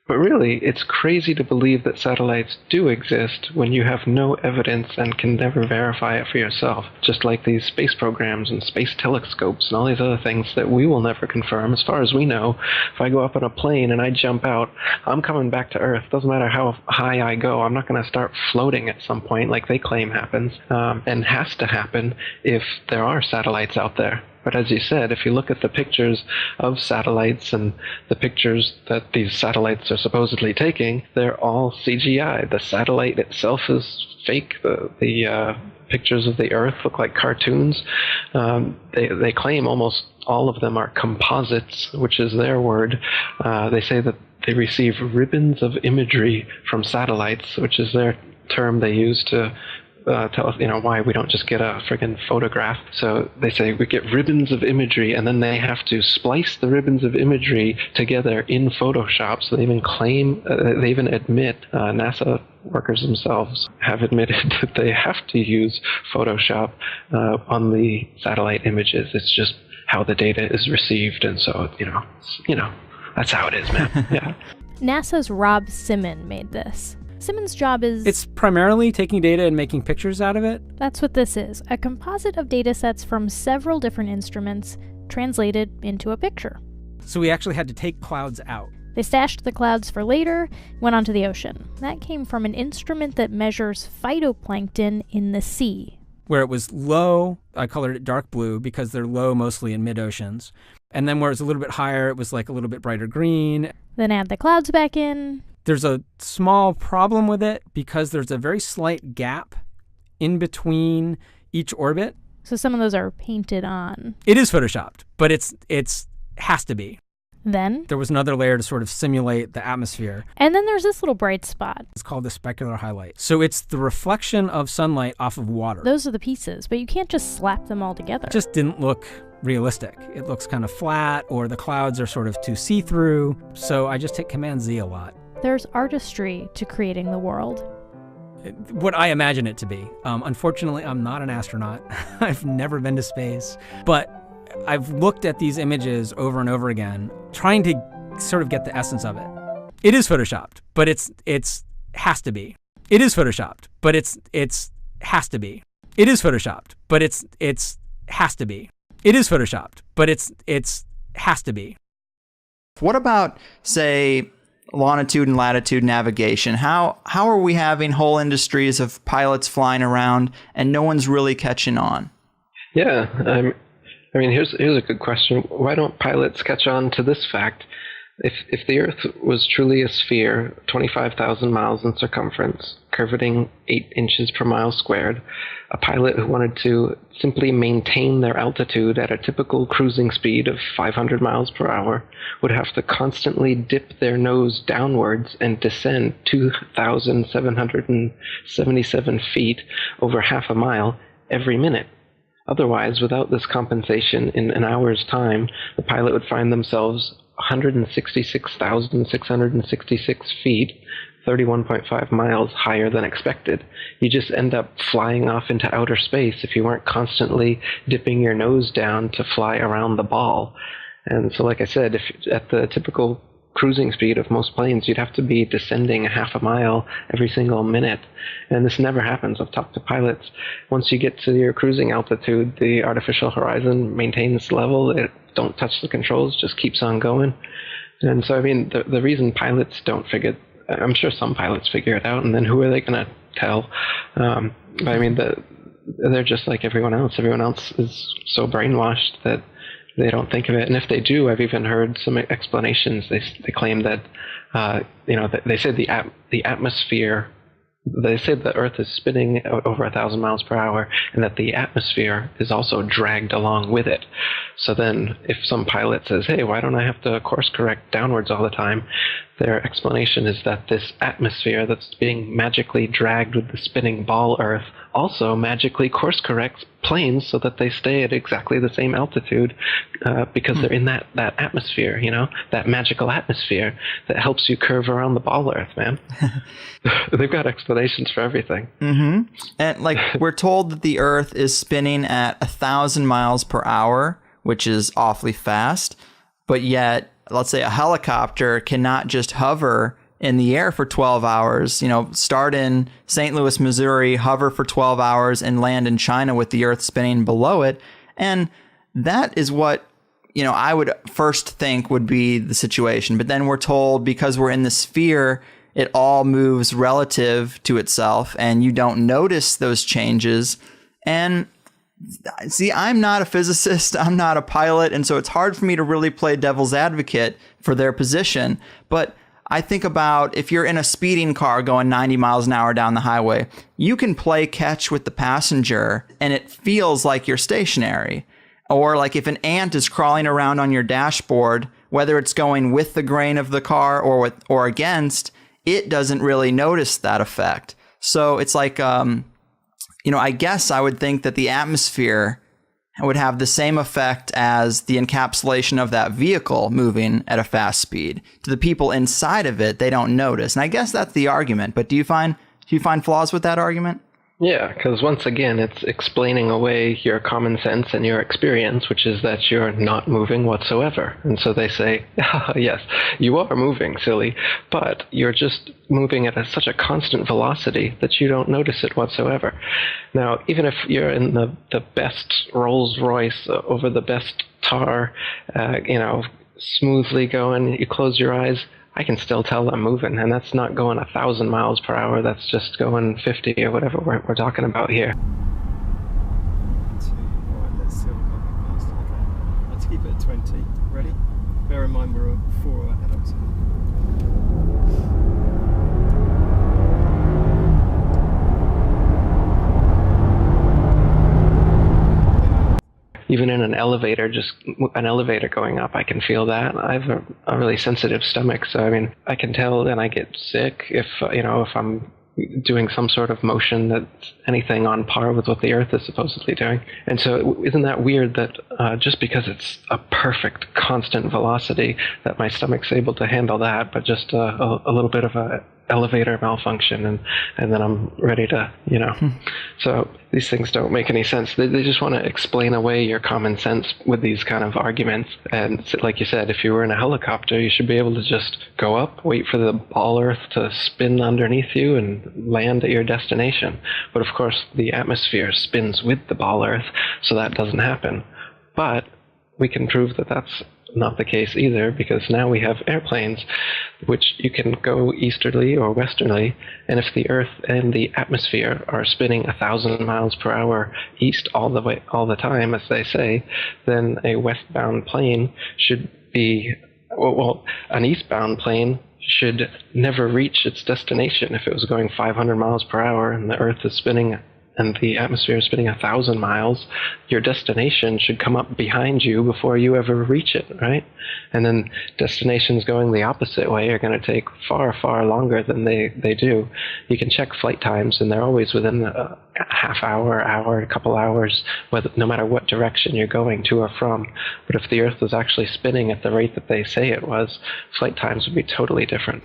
But really, it's crazy to believe that satellites do exist when you have no evidence and can never verify it for yourself. Just like these space programs and space telescopes and all these other things that we will never confirm. As far as we know, if I go up on a plane and I jump out, I'm coming back to Earth. Doesn't matter how high I go, I'm not going to start floating at some point like they claim happens, and has to happen if there are satellites out there. But as you said, if you look at the pictures of satellites and the pictures that these satellites are supposedly taking, they're all CGI. The satellite itself is fake. The pictures of the Earth look like cartoons. They claim almost all of them are composites, which is their word. They say that they receive ribbons of imagery from satellites, which is their term they use to tell us, why we don't just get a friggin' photograph. So they say we get ribbons of imagery, and then they have to splice the ribbons of imagery together in Photoshop. So they even admit, NASA workers themselves have admitted that they have to use Photoshop on the satellite images. It's just how the data is received, and so that's how it is, man. Yeah. NASA's Rob Simon made this. Simon's job is... It's primarily taking data and making pictures out of it. That's what this is, a composite of data sets from several different instruments translated into a picture. So we actually had to take clouds out. They stashed the clouds for later, went onto the ocean. That came from an instrument that measures phytoplankton in the sea. Where it was low, I colored it dark blue because they're low mostly in mid-oceans. And then where it was a little bit higher, it was like a little bit brighter green. Then add the clouds back in. There's a small problem with it because there's a very slight gap in between each orbit. So some of those are painted on. It is photoshopped, but it's has to be. Then there was another layer to sort of simulate the atmosphere. And then there's this little bright spot. It's called the specular highlight. So it's the reflection of sunlight off of water. Those are the pieces, but you can't just slap them all together. It just didn't look realistic. It looks kind of flat, or the clouds are sort of too see-through. So I just hit Command-Z a lot. There's artistry to creating the world. What I imagine it to be. Unfortunately, I'm not an astronaut. I've never been to space. But I've looked at these images over and over again, trying to sort of get the essence of it. It is photoshopped, but it's has to be. It is photoshopped, but it's has to be. It is photoshopped, but it's has to be. It is photoshopped, but it's has to be. What about, say, longitude and latitude navigation? How are we having whole industries of pilots flying around and no one's really catching on? Yeah, I mean, here's a good question. Why don't pilots catch on to this fact? If the Earth was truly a sphere, 25,000 miles in circumference, curvating 8 inches per mile squared, a pilot who wanted to simply maintain their altitude at a typical cruising speed of 500 miles per hour would have to constantly dip their nose downwards and descend 2,777 feet over half a mile every minute. Otherwise, without this compensation, in an hour's time, the pilot would find themselves 166,666 feet, 31.5 miles higher than expected. You just end up flying off into outer space if you weren't constantly dipping your nose down to fly around the ball. And so, like I said, if at the typical cruising speed of most planes, you'd have to be descending a half a mile every single minute. And this never happens. I've talked to pilots. Once you get to your cruising altitude, the artificial horizon maintains level. It don't touch the controls, just keeps on going. And so, I mean, the reason pilots don't figure, I'm sure some pilots figure it out, and then who are they going to tell? But I mean, they're just like everyone else. Everyone else is so brainwashed that they don't think of it. And if they do, I've even heard some explanations. They claim that, they say the atmosphere. They say the Earth is spinning over 1,000 miles per hour, and that the atmosphere is also dragged along with it. So then, if some pilot says, "Hey, why don't I have to course correct downwards all the time?" Their explanation is that this atmosphere that's being magically dragged with the spinning ball Earth also magically course corrects planes so that they stay at exactly the same altitude because they're in that atmosphere, that magical atmosphere that helps you curve around the ball Earth, man. They've got explanations for everything. Mm-hmm. And we're told that the Earth is spinning at 1,000 miles per hour, which is awfully fast, but yet, let's say a helicopter cannot just hover in the air for 12 hours, start in St. Louis, Missouri, hover for 12 hours and land in China with the Earth spinning below it. And that is what, I would first think would be the situation. But then we're told because we're in the sphere, it all moves relative to itself and you don't notice those changes. And see, I'm not a physicist, I'm not a pilot, and so it's hard for me to really play devil's advocate for their position. But I think about if you're in a speeding car going 90 miles an hour down the highway, you can play catch with the passenger and it feels like you're stationary. Or like if an ant is crawling around on your dashboard, whether it's going with the grain of the car or against, it doesn't really notice that effect. So it's like, I guess I would think that the atmosphere would have the same effect as the encapsulation of that vehicle moving at a fast speed. To the people inside of it, they don't notice. And I guess that's the argument. But do you find flaws with that argument? Yeah, because once again, it's explaining away your common sense and your experience, which is that you're not moving whatsoever. And so they say, yes, you are moving, silly, but you're just moving at such a constant velocity that you don't notice it whatsoever. Now, even if you're in the best Rolls Royce over the best tar, smoothly going, you close your eyes, I can still tell I'm moving, and that's not going 1,000 miles per hour. That's just going 50 or whatever we're talking about here. Let's keep it at 20. Ready? Bear in mind we're 4 ahead of us. Even in an elevator, just an elevator going up, I can feel that. I have a really sensitive stomach, so I can tell, and I get sick if I'm doing some sort of motion that's anything on par with what the Earth is supposedly doing. And so isn't that weird that just because it's a perfect constant velocity that my stomach's able to handle that, but just a little bit of a elevator malfunction and then I'm ready to, So these things don't make any sense. They just want to explain away your common sense with these kind of arguments. And like you said, if you were in a helicopter, you should be able to just go up, wait for the ball Earth to spin underneath you and land at your destination. But of course, the atmosphere spins with the ball Earth, so that doesn't happen. But we can prove that that's not the case either, because now we have airplanes which you can go easterly or westerly, and if the Earth and the atmosphere are spinning 1,000 miles per hour east all the time, as they say, then a westbound plane should be, an eastbound plane should never reach its destination. If it was going 500 miles per hour and the Earth is spinning and the atmosphere is spinning 1,000 miles, your destination should come up behind you before you ever reach it, right? And then destinations going the opposite way are going to take far, far longer than they do. You can check flight times, and they're always within a half hour, a couple hours, no matter what direction you're going to or from. But if the Earth was actually spinning at the rate that they say it was, flight times would be totally different.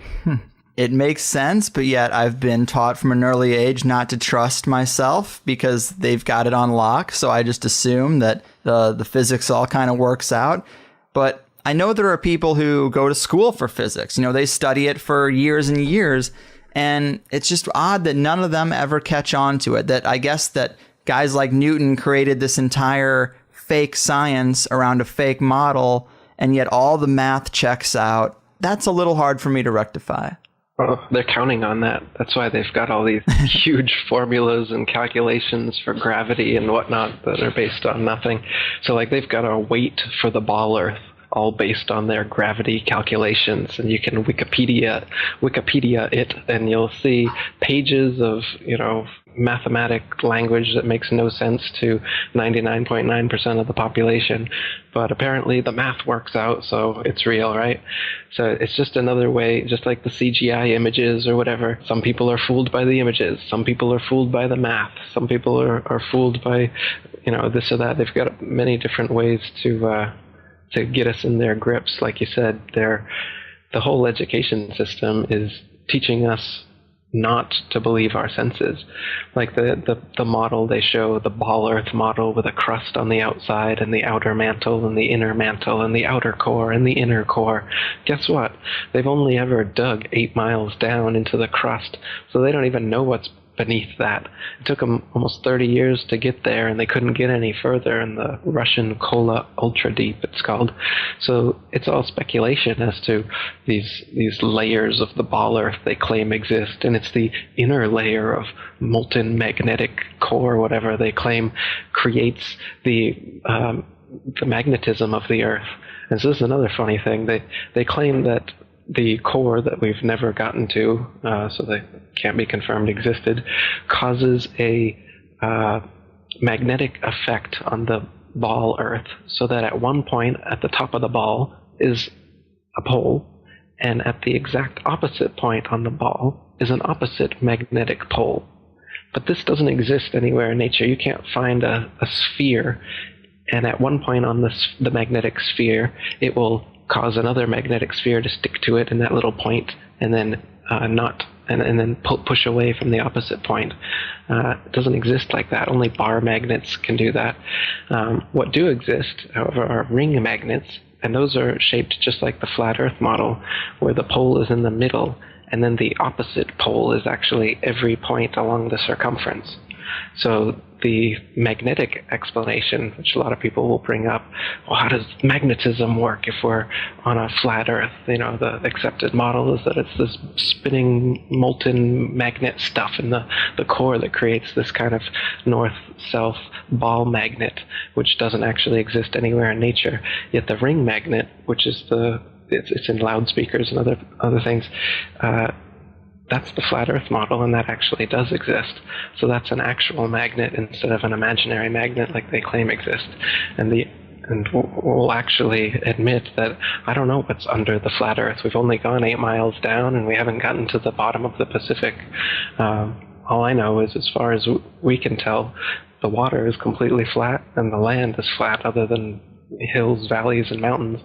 It makes sense, but yet I've been taught from an early age not to trust myself because they've got it on lock. So I just assume that the physics all kind of works out. But I know there are people who go to school for physics. They study it for years and years. And it's just odd that none of them ever catch on to it. That I guess that guys like Newton created this entire fake science around a fake model, and yet all the math checks out. That's a little hard for me to rectify. Oh, they're counting on that. That's why they've got all these huge formulas and calculations for gravity and whatnot that are based on nothing. So like they've got a weight for the ball Earth, all based on their gravity calculations, and you can Wikipedia it, and you'll see pages of mathematic language that makes no sense to 99.9% of the population, but apparently the math works out, so it's real, right? So it's just another way, just like the CGI images or whatever. Some people are fooled by the images, some people are fooled by the math, some people are fooled by this or that. They've got many different ways to get us in their grips. Like you said, the whole education system is teaching us not to believe our senses. Like the model they show, the ball Earth model with a crust on the outside and the outer mantle and the inner mantle and the outer core and the inner core. Guess what? They've only ever dug 8 miles down into the crust, so they don't even know what's beneath that. It took them almost 30 years to get there, and they couldn't get any further in the Russian Kola Ultra Deep, it's called. So it's all speculation as to these layers of the ball Earth they claim exist, and it's the inner layer of molten magnetic core, whatever they claim, creates the magnetism of the Earth. And so this is another funny thing. They claim that the core that we've never gotten to, so they can't be confirmed existed, causes a magnetic effect on the ball Earth, so that at one point at the top of the ball is a pole, and at the exact opposite point on the ball is an opposite magnetic pole. But this doesn't exist anywhere in nature. You can't find a sphere, and at one point on the magnetic sphere, it will cause another magnetic sphere to stick to it in that little point, and then then push away from the opposite point. It doesn't exist like that. Only bar magnets can do that. What do exist, however, are ring magnets, and those are shaped just like the flat Earth model, where the pole is in the middle, and then the opposite pole is actually every point along the circumference. So the magnetic explanation, which a lot of people will bring up, well, how does magnetism work if we're on a flat Earth? The accepted model is that it's this spinning molten magnet stuff in the core that creates this kind of north-south ball magnet, which doesn't actually exist anywhere in nature. Yet the ring magnet, which is it's in loudspeakers and other things, that's the flat Earth model, and that actually does exist. So that's an actual magnet instead of an imaginary magnet like they claim exists. And we'll actually admit that I don't know what's under the flat Earth. We've only gone 8 miles down, and we haven't gotten to the bottom of the Pacific. All I know is, as far as we can tell, the water is completely flat, and the land is flat, other than hills, valleys, and mountains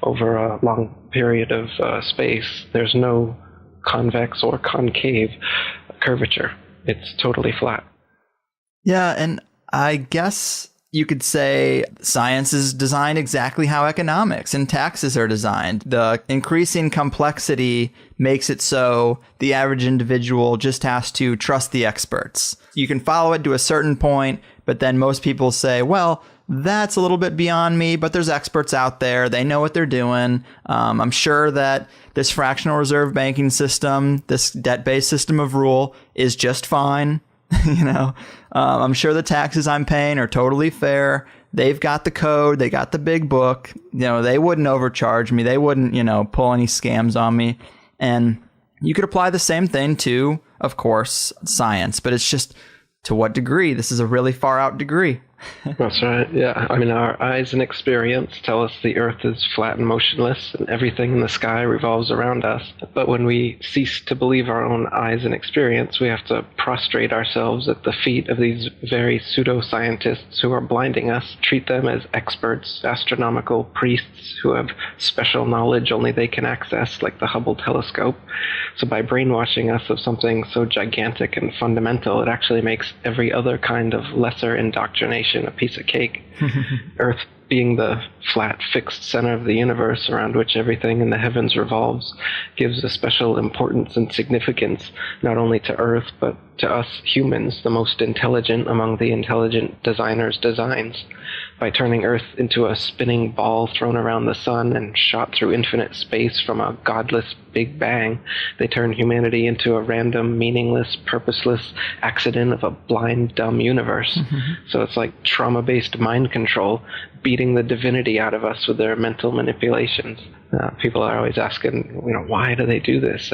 over a long period of space. There's no convex or concave curvature. It's totally flat. Yeah, and I guess you could say science is designed exactly how economics and taxes are designed. The increasing complexity makes it so the average individual just has to trust the experts. You can follow it to a certain point, but then most people say, well, that's a little bit beyond me, but there's experts out there. They know what they're doing. I'm sure that this fractional reserve banking system, this debt-based system of rule is just fine. I'm sure the taxes I'm paying are totally fair. They've got the code. They got the big book. They wouldn't overcharge me. They wouldn't, pull any scams on me. And you could apply the same thing to, of course, science, but it's just to what degree? This is a really far out degree. That's right, yeah. I mean, our eyes and experience tell us the Earth is flat and motionless, and everything in the sky revolves around us. But when we cease to believe our own eyes and experience, we have to prostrate ourselves at the feet of these very pseudo-scientists who are blinding us, treat them as experts, astronomical priests who have special knowledge only they can access, like the Hubble telescope. So by brainwashing us of something so gigantic and fundamental, it actually makes every other kind of lesser indoctrination a piece of cake. Earth being the flat, fixed center of the universe around which everything in the heavens revolves gives a special importance and significance not only to Earth, but to us humans, the most intelligent among the intelligent designers' designs. by turning Earth into a spinning ball thrown around the sun and shot through infinite space from a godless Big Bang. They turn humanity into a random, meaningless, purposeless accident of a blind, dumb universe. So it's like trauma-based mind control, beating the divinity out of us with their mental manipulations. People are always asking, why do they do this?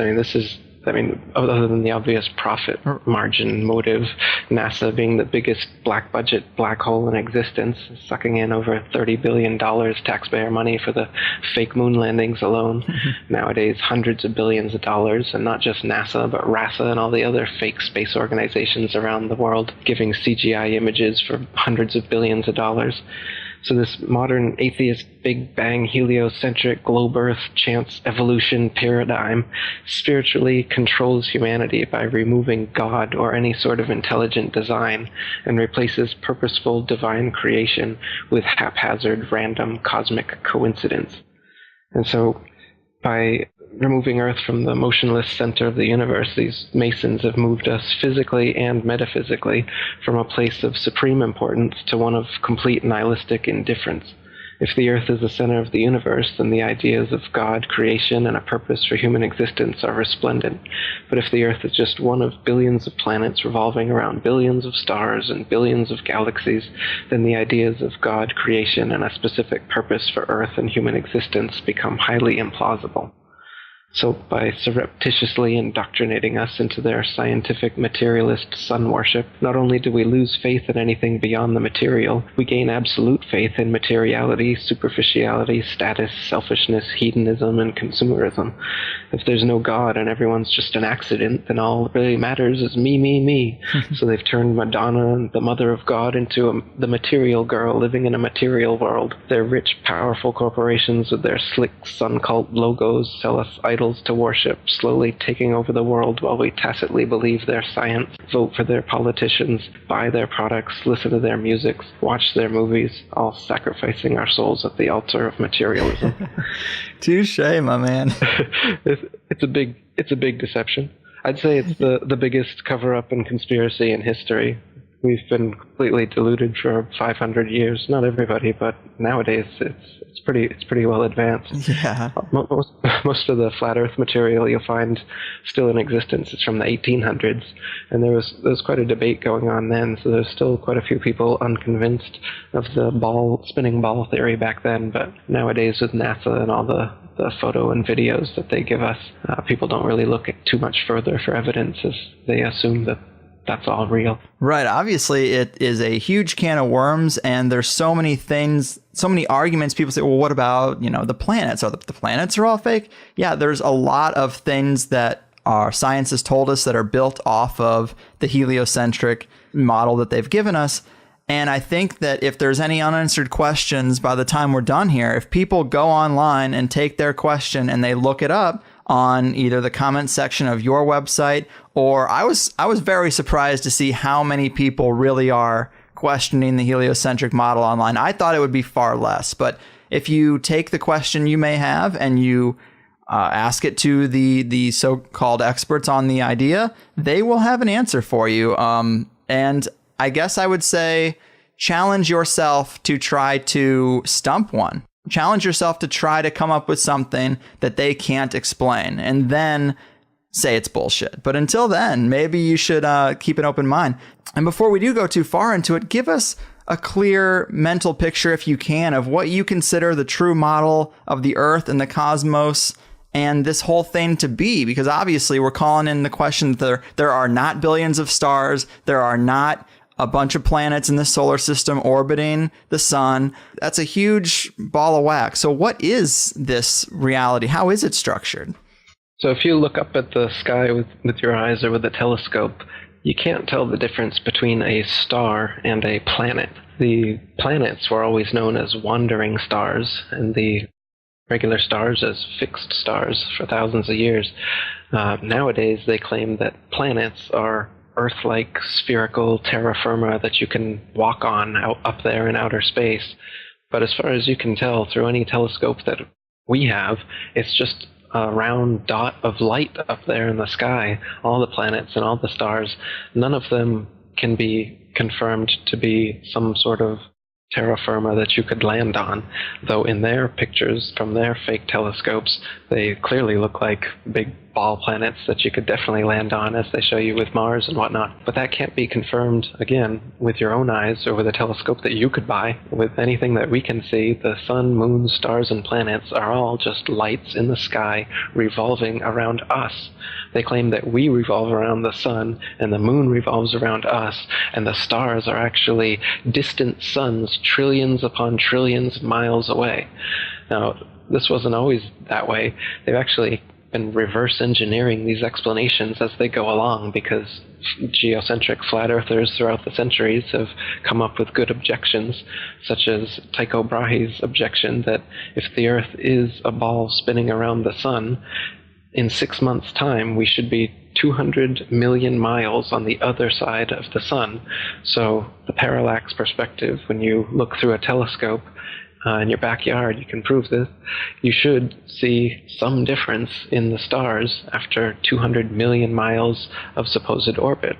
Other than the obvious profit margin motive, NASA being the biggest black budget black hole in existence, sucking in over $30 billion taxpayer money for the fake moon landings alone. Nowadays, hundreds of billions of dollars, and not just NASA, but RASA and all the other fake space organizations around the world, giving CGI images for hundreds of billions of dollars. So this modern atheist Big Bang heliocentric globe Earth chance evolution paradigm spiritually controls humanity by removing God or any sort of intelligent design and replaces purposeful divine creation with haphazard random cosmic coincidence. And so by removing Earth from the motionless center of the universe, these Masons have moved us physically and metaphysically from a place of supreme importance to one of complete nihilistic indifference. If the Earth is the center of the universe, then the ideas of God, creation, and a purpose for human existence are resplendent. But if the Earth is just one of billions of planets revolving around billions of stars and billions of galaxies, then the ideas of God, creation, and a specific purpose for Earth and human existence become highly implausible. So by surreptitiously indoctrinating us into their scientific materialist sun worship, not only do we lose faith in anything beyond the material, we gain absolute faith in materiality, superficiality, status, selfishness, hedonism, and consumerism. If there's no God and everyone's just an accident, then all that really matters is me, me, me. So they've turned Madonna, the mother of God, into the material girl living in a material world. Their rich, powerful corporations with their slick sun cult logos sell us idols to worship, slowly taking over the world while we tacitly believe their science, vote for their politicians, buy their products, listen to their music, watch their movies, all sacrificing our souls at the altar of materialism. Touche, my man. It's a big deception. I'd say it's the biggest cover-up and conspiracy in history. We've been completely deluded for 500 years. Not everybody, but nowadays it's pretty well advanced. Yeah. Most of the flat Earth material you'll find still in existence is from the 1800s, and there was quite a debate going on then. So there's still quite a few people unconvinced of the spinning ball theory back then. But nowadays, with NASA and all the photo and videos that they give us, people don't really look at too much further for evidence, as they assume that that's all real. Right. Obviously, it is a huge can of worms, and there's so many things, so many arguments. People say, well, what about, the planets? Are the planets are all fake? Yeah, there's a lot of things that our science has told us that are built off of the heliocentric model that they've given us. And I think that if there's any unanswered questions by the time we're done here, if people go online and take their question and they look it up on either the comment section of your website, or I was very surprised to see how many people really are questioning the heliocentric model online. I thought it would be far less, but if you take the question you may have and you ask it to the so-called experts on the idea, they will have an answer for you. And I guess I would say challenge yourself to try to stump one. Challenge yourself to try to come up with something that they can't explain, and then say it's bullshit. But until then, maybe you should keep an open mind. And before we do go too far into it, give us a clear mental picture, if you can, of what you consider the true model of the Earth and the cosmos and this whole thing to be. Because obviously we're calling in the question that there are not billions of stars, there are not a bunch of planets in the solar system orbiting the sun. That's a huge ball of wax. So what is this reality? How is it structured? So if you look up at the sky with your eyes or with a telescope, you can't tell the difference between a star and a planet. The planets were always known as wandering stars, and the regular stars as fixed stars for thousands of years. Nowadays, they claim that planets are Earth-like spherical terra firma that you can walk on up there in outer space. But as far as you can tell through any telescope that we have, it's just a round dot of light up there in the sky. All the planets and all the stars, none of them can be confirmed to be some sort of terra firma that you could land on, though in their pictures from their fake telescopes, they clearly look like big ball planets that you could definitely land on, as they show you with Mars and whatnot. But that can't be confirmed, again, with your own eyes or with a telescope that you could buy. With anything that we can see, the sun, moon, stars, and planets are all just lights in the sky revolving around us. They claim that we revolve around the sun and the moon revolves around us, and the stars are actually distant suns trillions upon trillions of miles away. Now, this wasn't always that way. They've actually been reverse engineering these explanations as they go along, because geocentric flat earthers throughout the centuries have come up with good objections, such as Tycho Brahe's objection that if the Earth is a ball spinning around the sun, in 6 months' time we should be 200 million miles on the other side of the sun. So the parallax perspective, when you look through a telescope in your backyard, you can prove this, you should see some difference in the stars after 200 million miles of supposed orbit.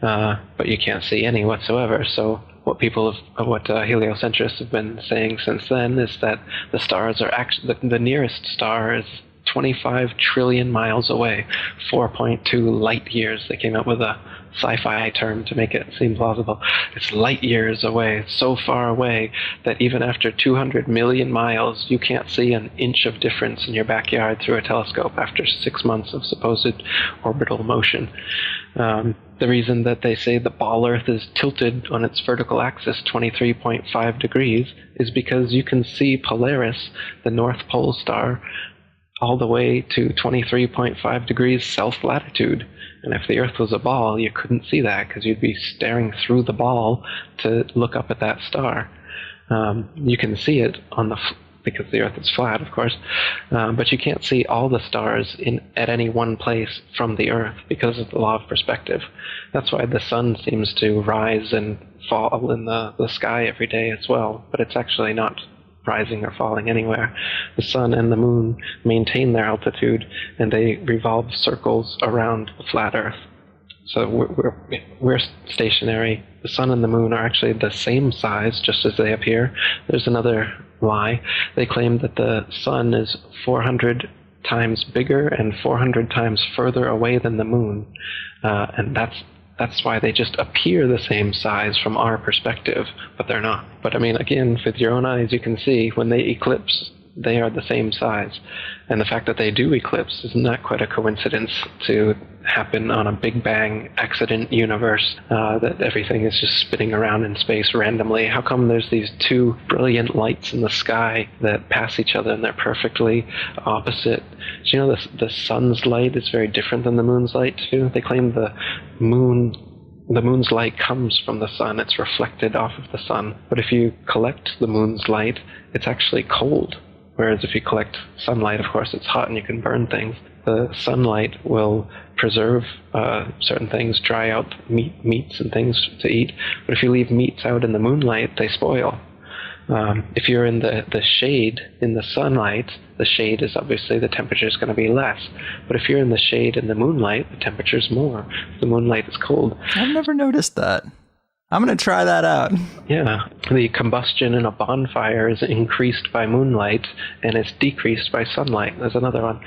But you can't see any whatsoever. So what heliocentrists have been saying since then is that the stars are actually, the nearest star is 25 trillion miles away, 4.2 light years. They came up with a sci-fi term to make it seem plausible. It's light years away. It's so far away that even after 200 million miles, you can't see an inch of difference in your backyard through a telescope after 6 months of supposed orbital motion. The reason that they say the ball Earth is tilted on its vertical axis 23.5 degrees is because you can see Polaris, the North Pole star, all the way to 23.5 degrees south latitude. And if the Earth was a ball, you couldn't see that because you'd be staring through the ball to look up at that star. You can see it on because the Earth is flat, of course, but you can't see all the stars at any one place from the Earth because of the law of perspective. That's why the sun seems to rise and fall in the sky every day as well, but it's actually not rising or falling anywhere. The sun and the moon maintain their altitude, and they revolve circles around the flat Earth. So we're stationary. The sun and the moon are actually the same size, just as they appear. There's another lie. They claim that the sun is 400 times bigger and 400 times further away than the moon, and that's why they just appear the same size from our perspective, but they're not. But I mean, again, with your own eyes, you can see when they eclipse, they are the same size. And the fact that they do eclipse is not quite a coincidence to happen on a Big Bang accident universe, that everything is just spinning around in space randomly. How come there's these two brilliant lights in the sky that pass each other and they're perfectly opposite? Do you know the sun's light is very different than the moon's light too? They claim the moon's light comes from the sun. It's reflected off of the sun. But if you collect the moon's light, it's actually cold. Whereas if you collect sunlight, of course, it's hot and you can burn things. The sunlight will preserve certain things, dry out meats and things to eat. But if you leave meats out in the moonlight, they spoil. If you're in the shade in the sunlight, the shade is obviously the temperature is going to be less. But if you're in the shade in the moonlight, the temperature is more. The moonlight is cold. I've never noticed that. I'm going to try that out. Yeah. The combustion in a bonfire is increased by moonlight, and it's decreased by sunlight. There's another one.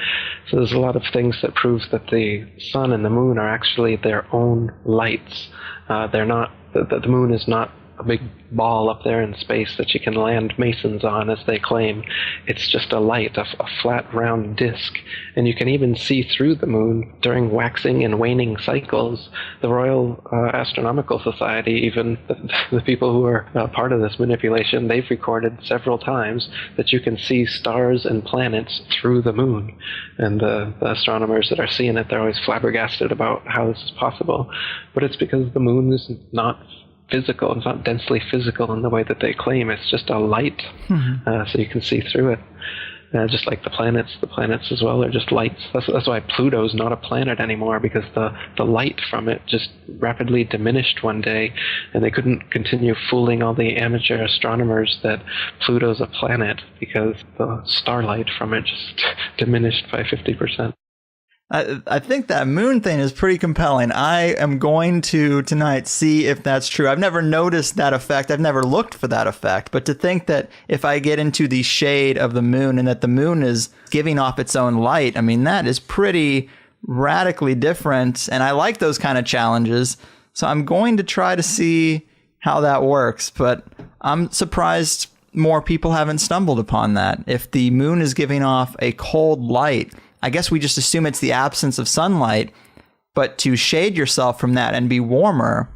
So there's a lot of things that prove that the sun and the moon are actually their own lights. They're not. The moon is not a big ball up there in space that you can land masons on, as they claim. It's just a light, a flat, round disk. And you can even see through the moon during waxing and waning cycles. The Royal Astronomical Society, even the people who are part of this manipulation, they've recorded several times that you can see stars and planets through the moon. And the astronomers that are seeing it, they're always flabbergasted about how this is possible. But it's because the moon is not physical. It's not densely physical in the way that they claim. It's just a light, so you can see through it. Just like the planets as well are just lights. That's why Pluto's not a planet anymore, because the light from it just rapidly diminished one day, and they couldn't continue fooling all the amateur astronomers that Pluto's a planet, because the starlight from it just diminished by 50%. I think that moon thing is pretty compelling. I am going to tonight see if that's true. I've never noticed that effect. I've never looked for that effect. But to think that if I get into the shade of the moon and that the moon is giving off its own light, I mean, that is pretty radically different. And I like those kind of challenges. So I'm going to try to see how that works. But I'm surprised more people haven't stumbled upon that. If the moon is giving off a cold light, I guess we just assume it's the absence of sunlight, but to shade yourself from that and be warmer,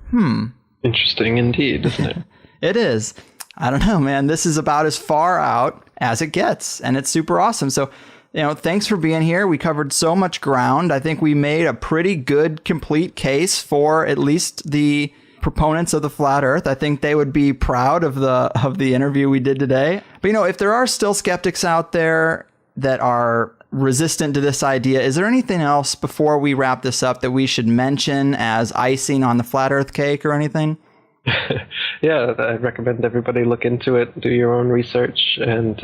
Interesting indeed, isn't it? It is. I don't know, man. This is about as far out as it gets, and it's super awesome. So, thanks for being here. We covered so much ground. I think we made a pretty good, complete case for at least the proponents of the flat earth. I think they would be proud of the interview we did today. But, if there are still skeptics out there that are resistant to this idea, is there anything else before we wrap this up that we should mention as icing on the flat earth cake or anything? Yeah, I recommend everybody look into it, do your own research, and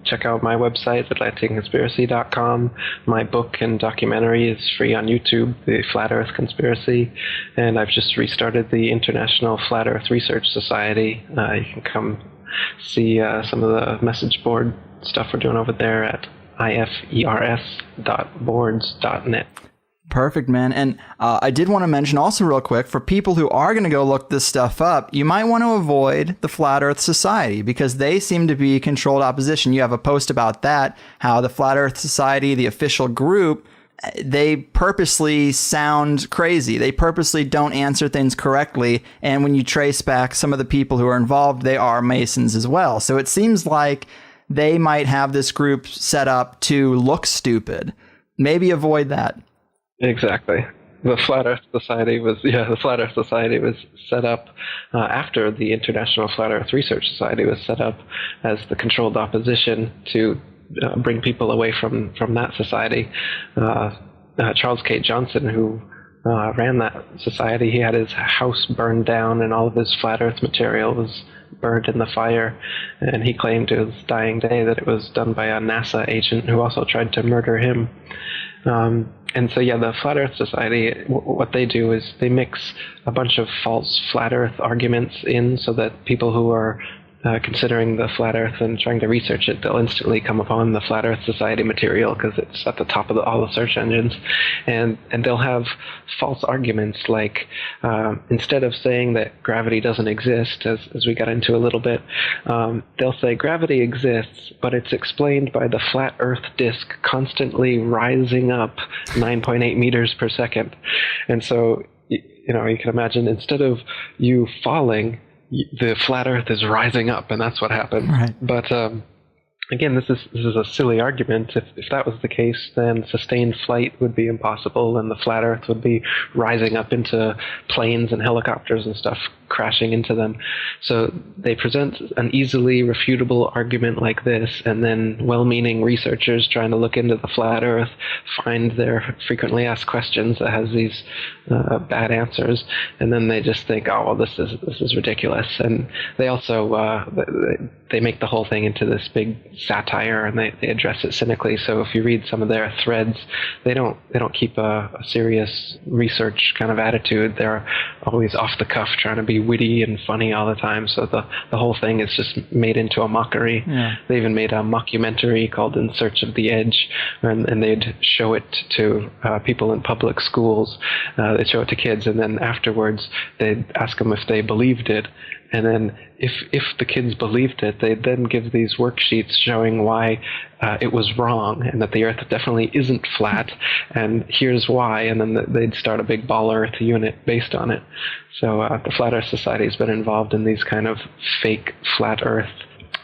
check out my website, atlanteanconspiracy.com. My book and documentary is free on YouTube, The Flat Earth Conspiracy, and I've just restarted the International Flat Earth Research Society. You can come see some of the message board stuff we're doing over there at ifers.boards.net. Perfect, man. And I did want to mention also real quick, for people who are going to go look this stuff up, you might want to avoid the Flat Earth Society because they seem to be controlled opposition. You have a post about that, how the Flat Earth Society, the official group, they purposely sound crazy. They purposely don't answer things correctly. And when you trace back some of the people who are involved, they are Masons as well. So it seems like they might have this group set up to look stupid. Maybe avoid that. Exactly. The Flat Earth Society was set up after the International Flat Earth Research Society was set up as the controlled opposition to bring people away from that society. Charles K. Johnson, who ran that society, he had his house burned down and all of his flat earth material was burned in the fire, and he claimed to his dying day that it was done by a NASA agent who also tried to murder him. And so, the Flat Earth Society, what they do is they mix a bunch of false flat earth arguments in so that people who are considering the flat earth and trying to research it, they'll instantly come upon the Flat Earth Society material because it's at the top of all the search engines. And they'll have false arguments like, instead of saying that gravity doesn't exist, as we got into a little bit, they'll say gravity exists, but it's explained by the flat earth disk constantly rising up 9.8 meters per second. And so, you can imagine, instead of you falling, the flat earth is rising up, and that's what happened. Right. But again, this is a silly argument. If that was the case, then sustained flight would be impossible, and the flat earth would be rising up into planes and helicopters and stuff, crashing into them. So they present an easily refutable argument like this, and then well-meaning researchers trying to look into the flat earth find their frequently asked questions that has these bad answers, and then they just think, oh, well, this is ridiculous. And they also they make the whole thing into this big satire, and they address it cynically. So if you read some of their threads, they don't keep a serious research kind of attitude. They're always off the cuff, trying to be witty and funny all the time. So the whole thing is just made into a mockery. Yeah. They even made a mockumentary called In Search of the Edge, and they'd show it to people in public schools. They'd show it to kids, and then afterwards they'd ask them if they believed it. And then if the kids believed it, they'd then give these worksheets showing why it was wrong and that the Earth definitely isn't flat, and here's why, and then they'd start a big ball Earth unit based on it. So the Flat Earth Society has been involved in these kind of fake flat Earth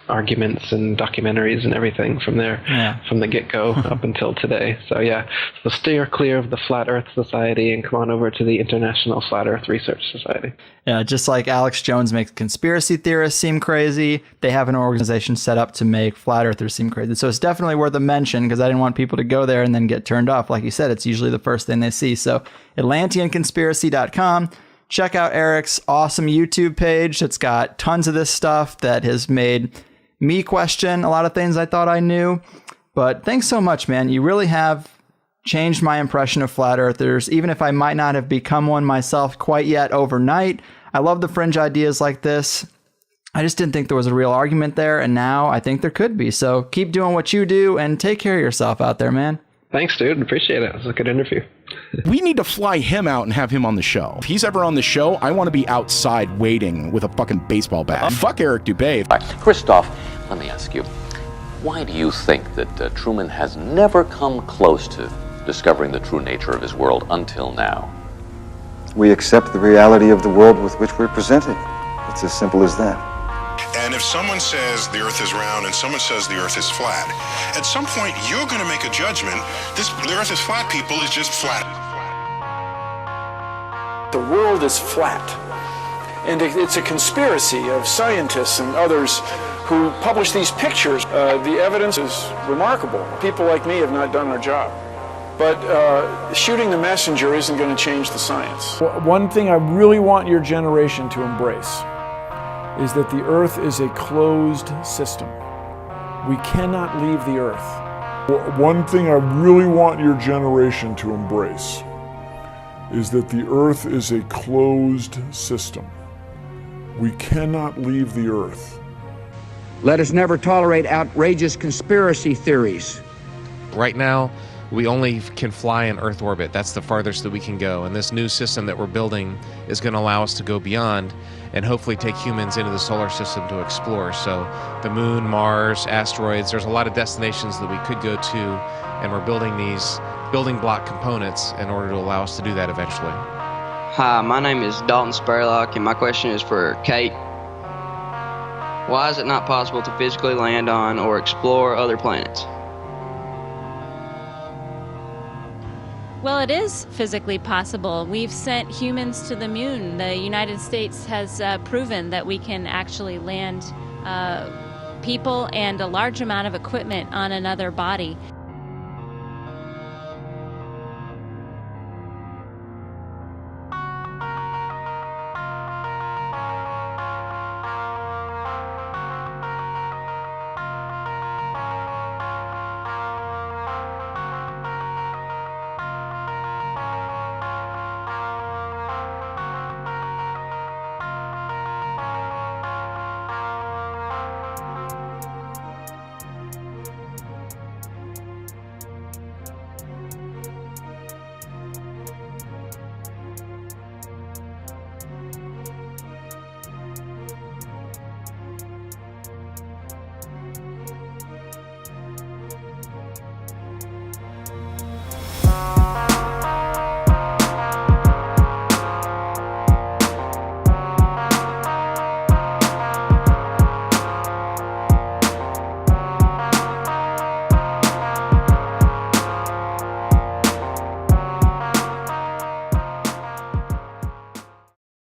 arguments and documentaries and everything from the get-go up until today. So steer clear of the Flat Earth Society and come on over to the International Flat Earth Research Society. Yeah, just like Alex Jones makes conspiracy theorists seem crazy, they have an organization set up to make flat earthers seem crazy. So it's definitely worth a mention because I didn't want people to go there and then get turned off. Like you said, it's usually the first thing they see. So atlanteanconspiracy.com. Check out Eric's awesome YouTube page. It's got tons of this stuff that has made me question a lot of things I thought I knew. But thanks so much, man. You really have changed my impression of flat earthers, even if I might not have become one myself quite yet overnight. I love the fringe ideas like this. I just didn't think there was a real argument there, and now I think there could be. So keep doing what you do and take care of yourself out there, man. Thanks, dude. Appreciate it. It was a good interview. We need to fly him out and have him on the show. If he's ever on the show, I want to be outside waiting with a fucking baseball bat. Fuck Eric Dubay. Christoph, let me ask you, why do you think that Truman has never come close to discovering the true nature of his world until now? We accept the reality of the world with which we're presented. It's as simple as that. And if someone says the earth is round and someone says the earth is flat, at some point you're going to make a judgment. The earth is flat, people, is just flat. The world is flat. And it's a conspiracy of scientists and others who publish these pictures. The evidence is remarkable. People like me have not done our job. But shooting the messenger isn't going to change the science. One thing I really want your generation to embrace is that the Earth is a closed system. We cannot leave the Earth. One thing I really want your generation to embrace is that the Earth is a closed system. We cannot leave the Earth. Let us never tolerate outrageous conspiracy theories. Right now, we only can fly in Earth orbit. That's the farthest that we can go. And this new system that we're building is going to allow us to go beyond and hopefully take humans into the solar system to explore. So the moon, Mars, asteroids, there's a lot of destinations that we could go to, and we're building these building block components in order to allow us to do that eventually. Hi, my name is Dalton Spurlock, and my question is for Kate. Why is it not possible to physically land on or explore other planets? Well, it is physically possible. We've sent humans to the moon. The United States has proven that we can actually land people and a large amount of equipment on another body.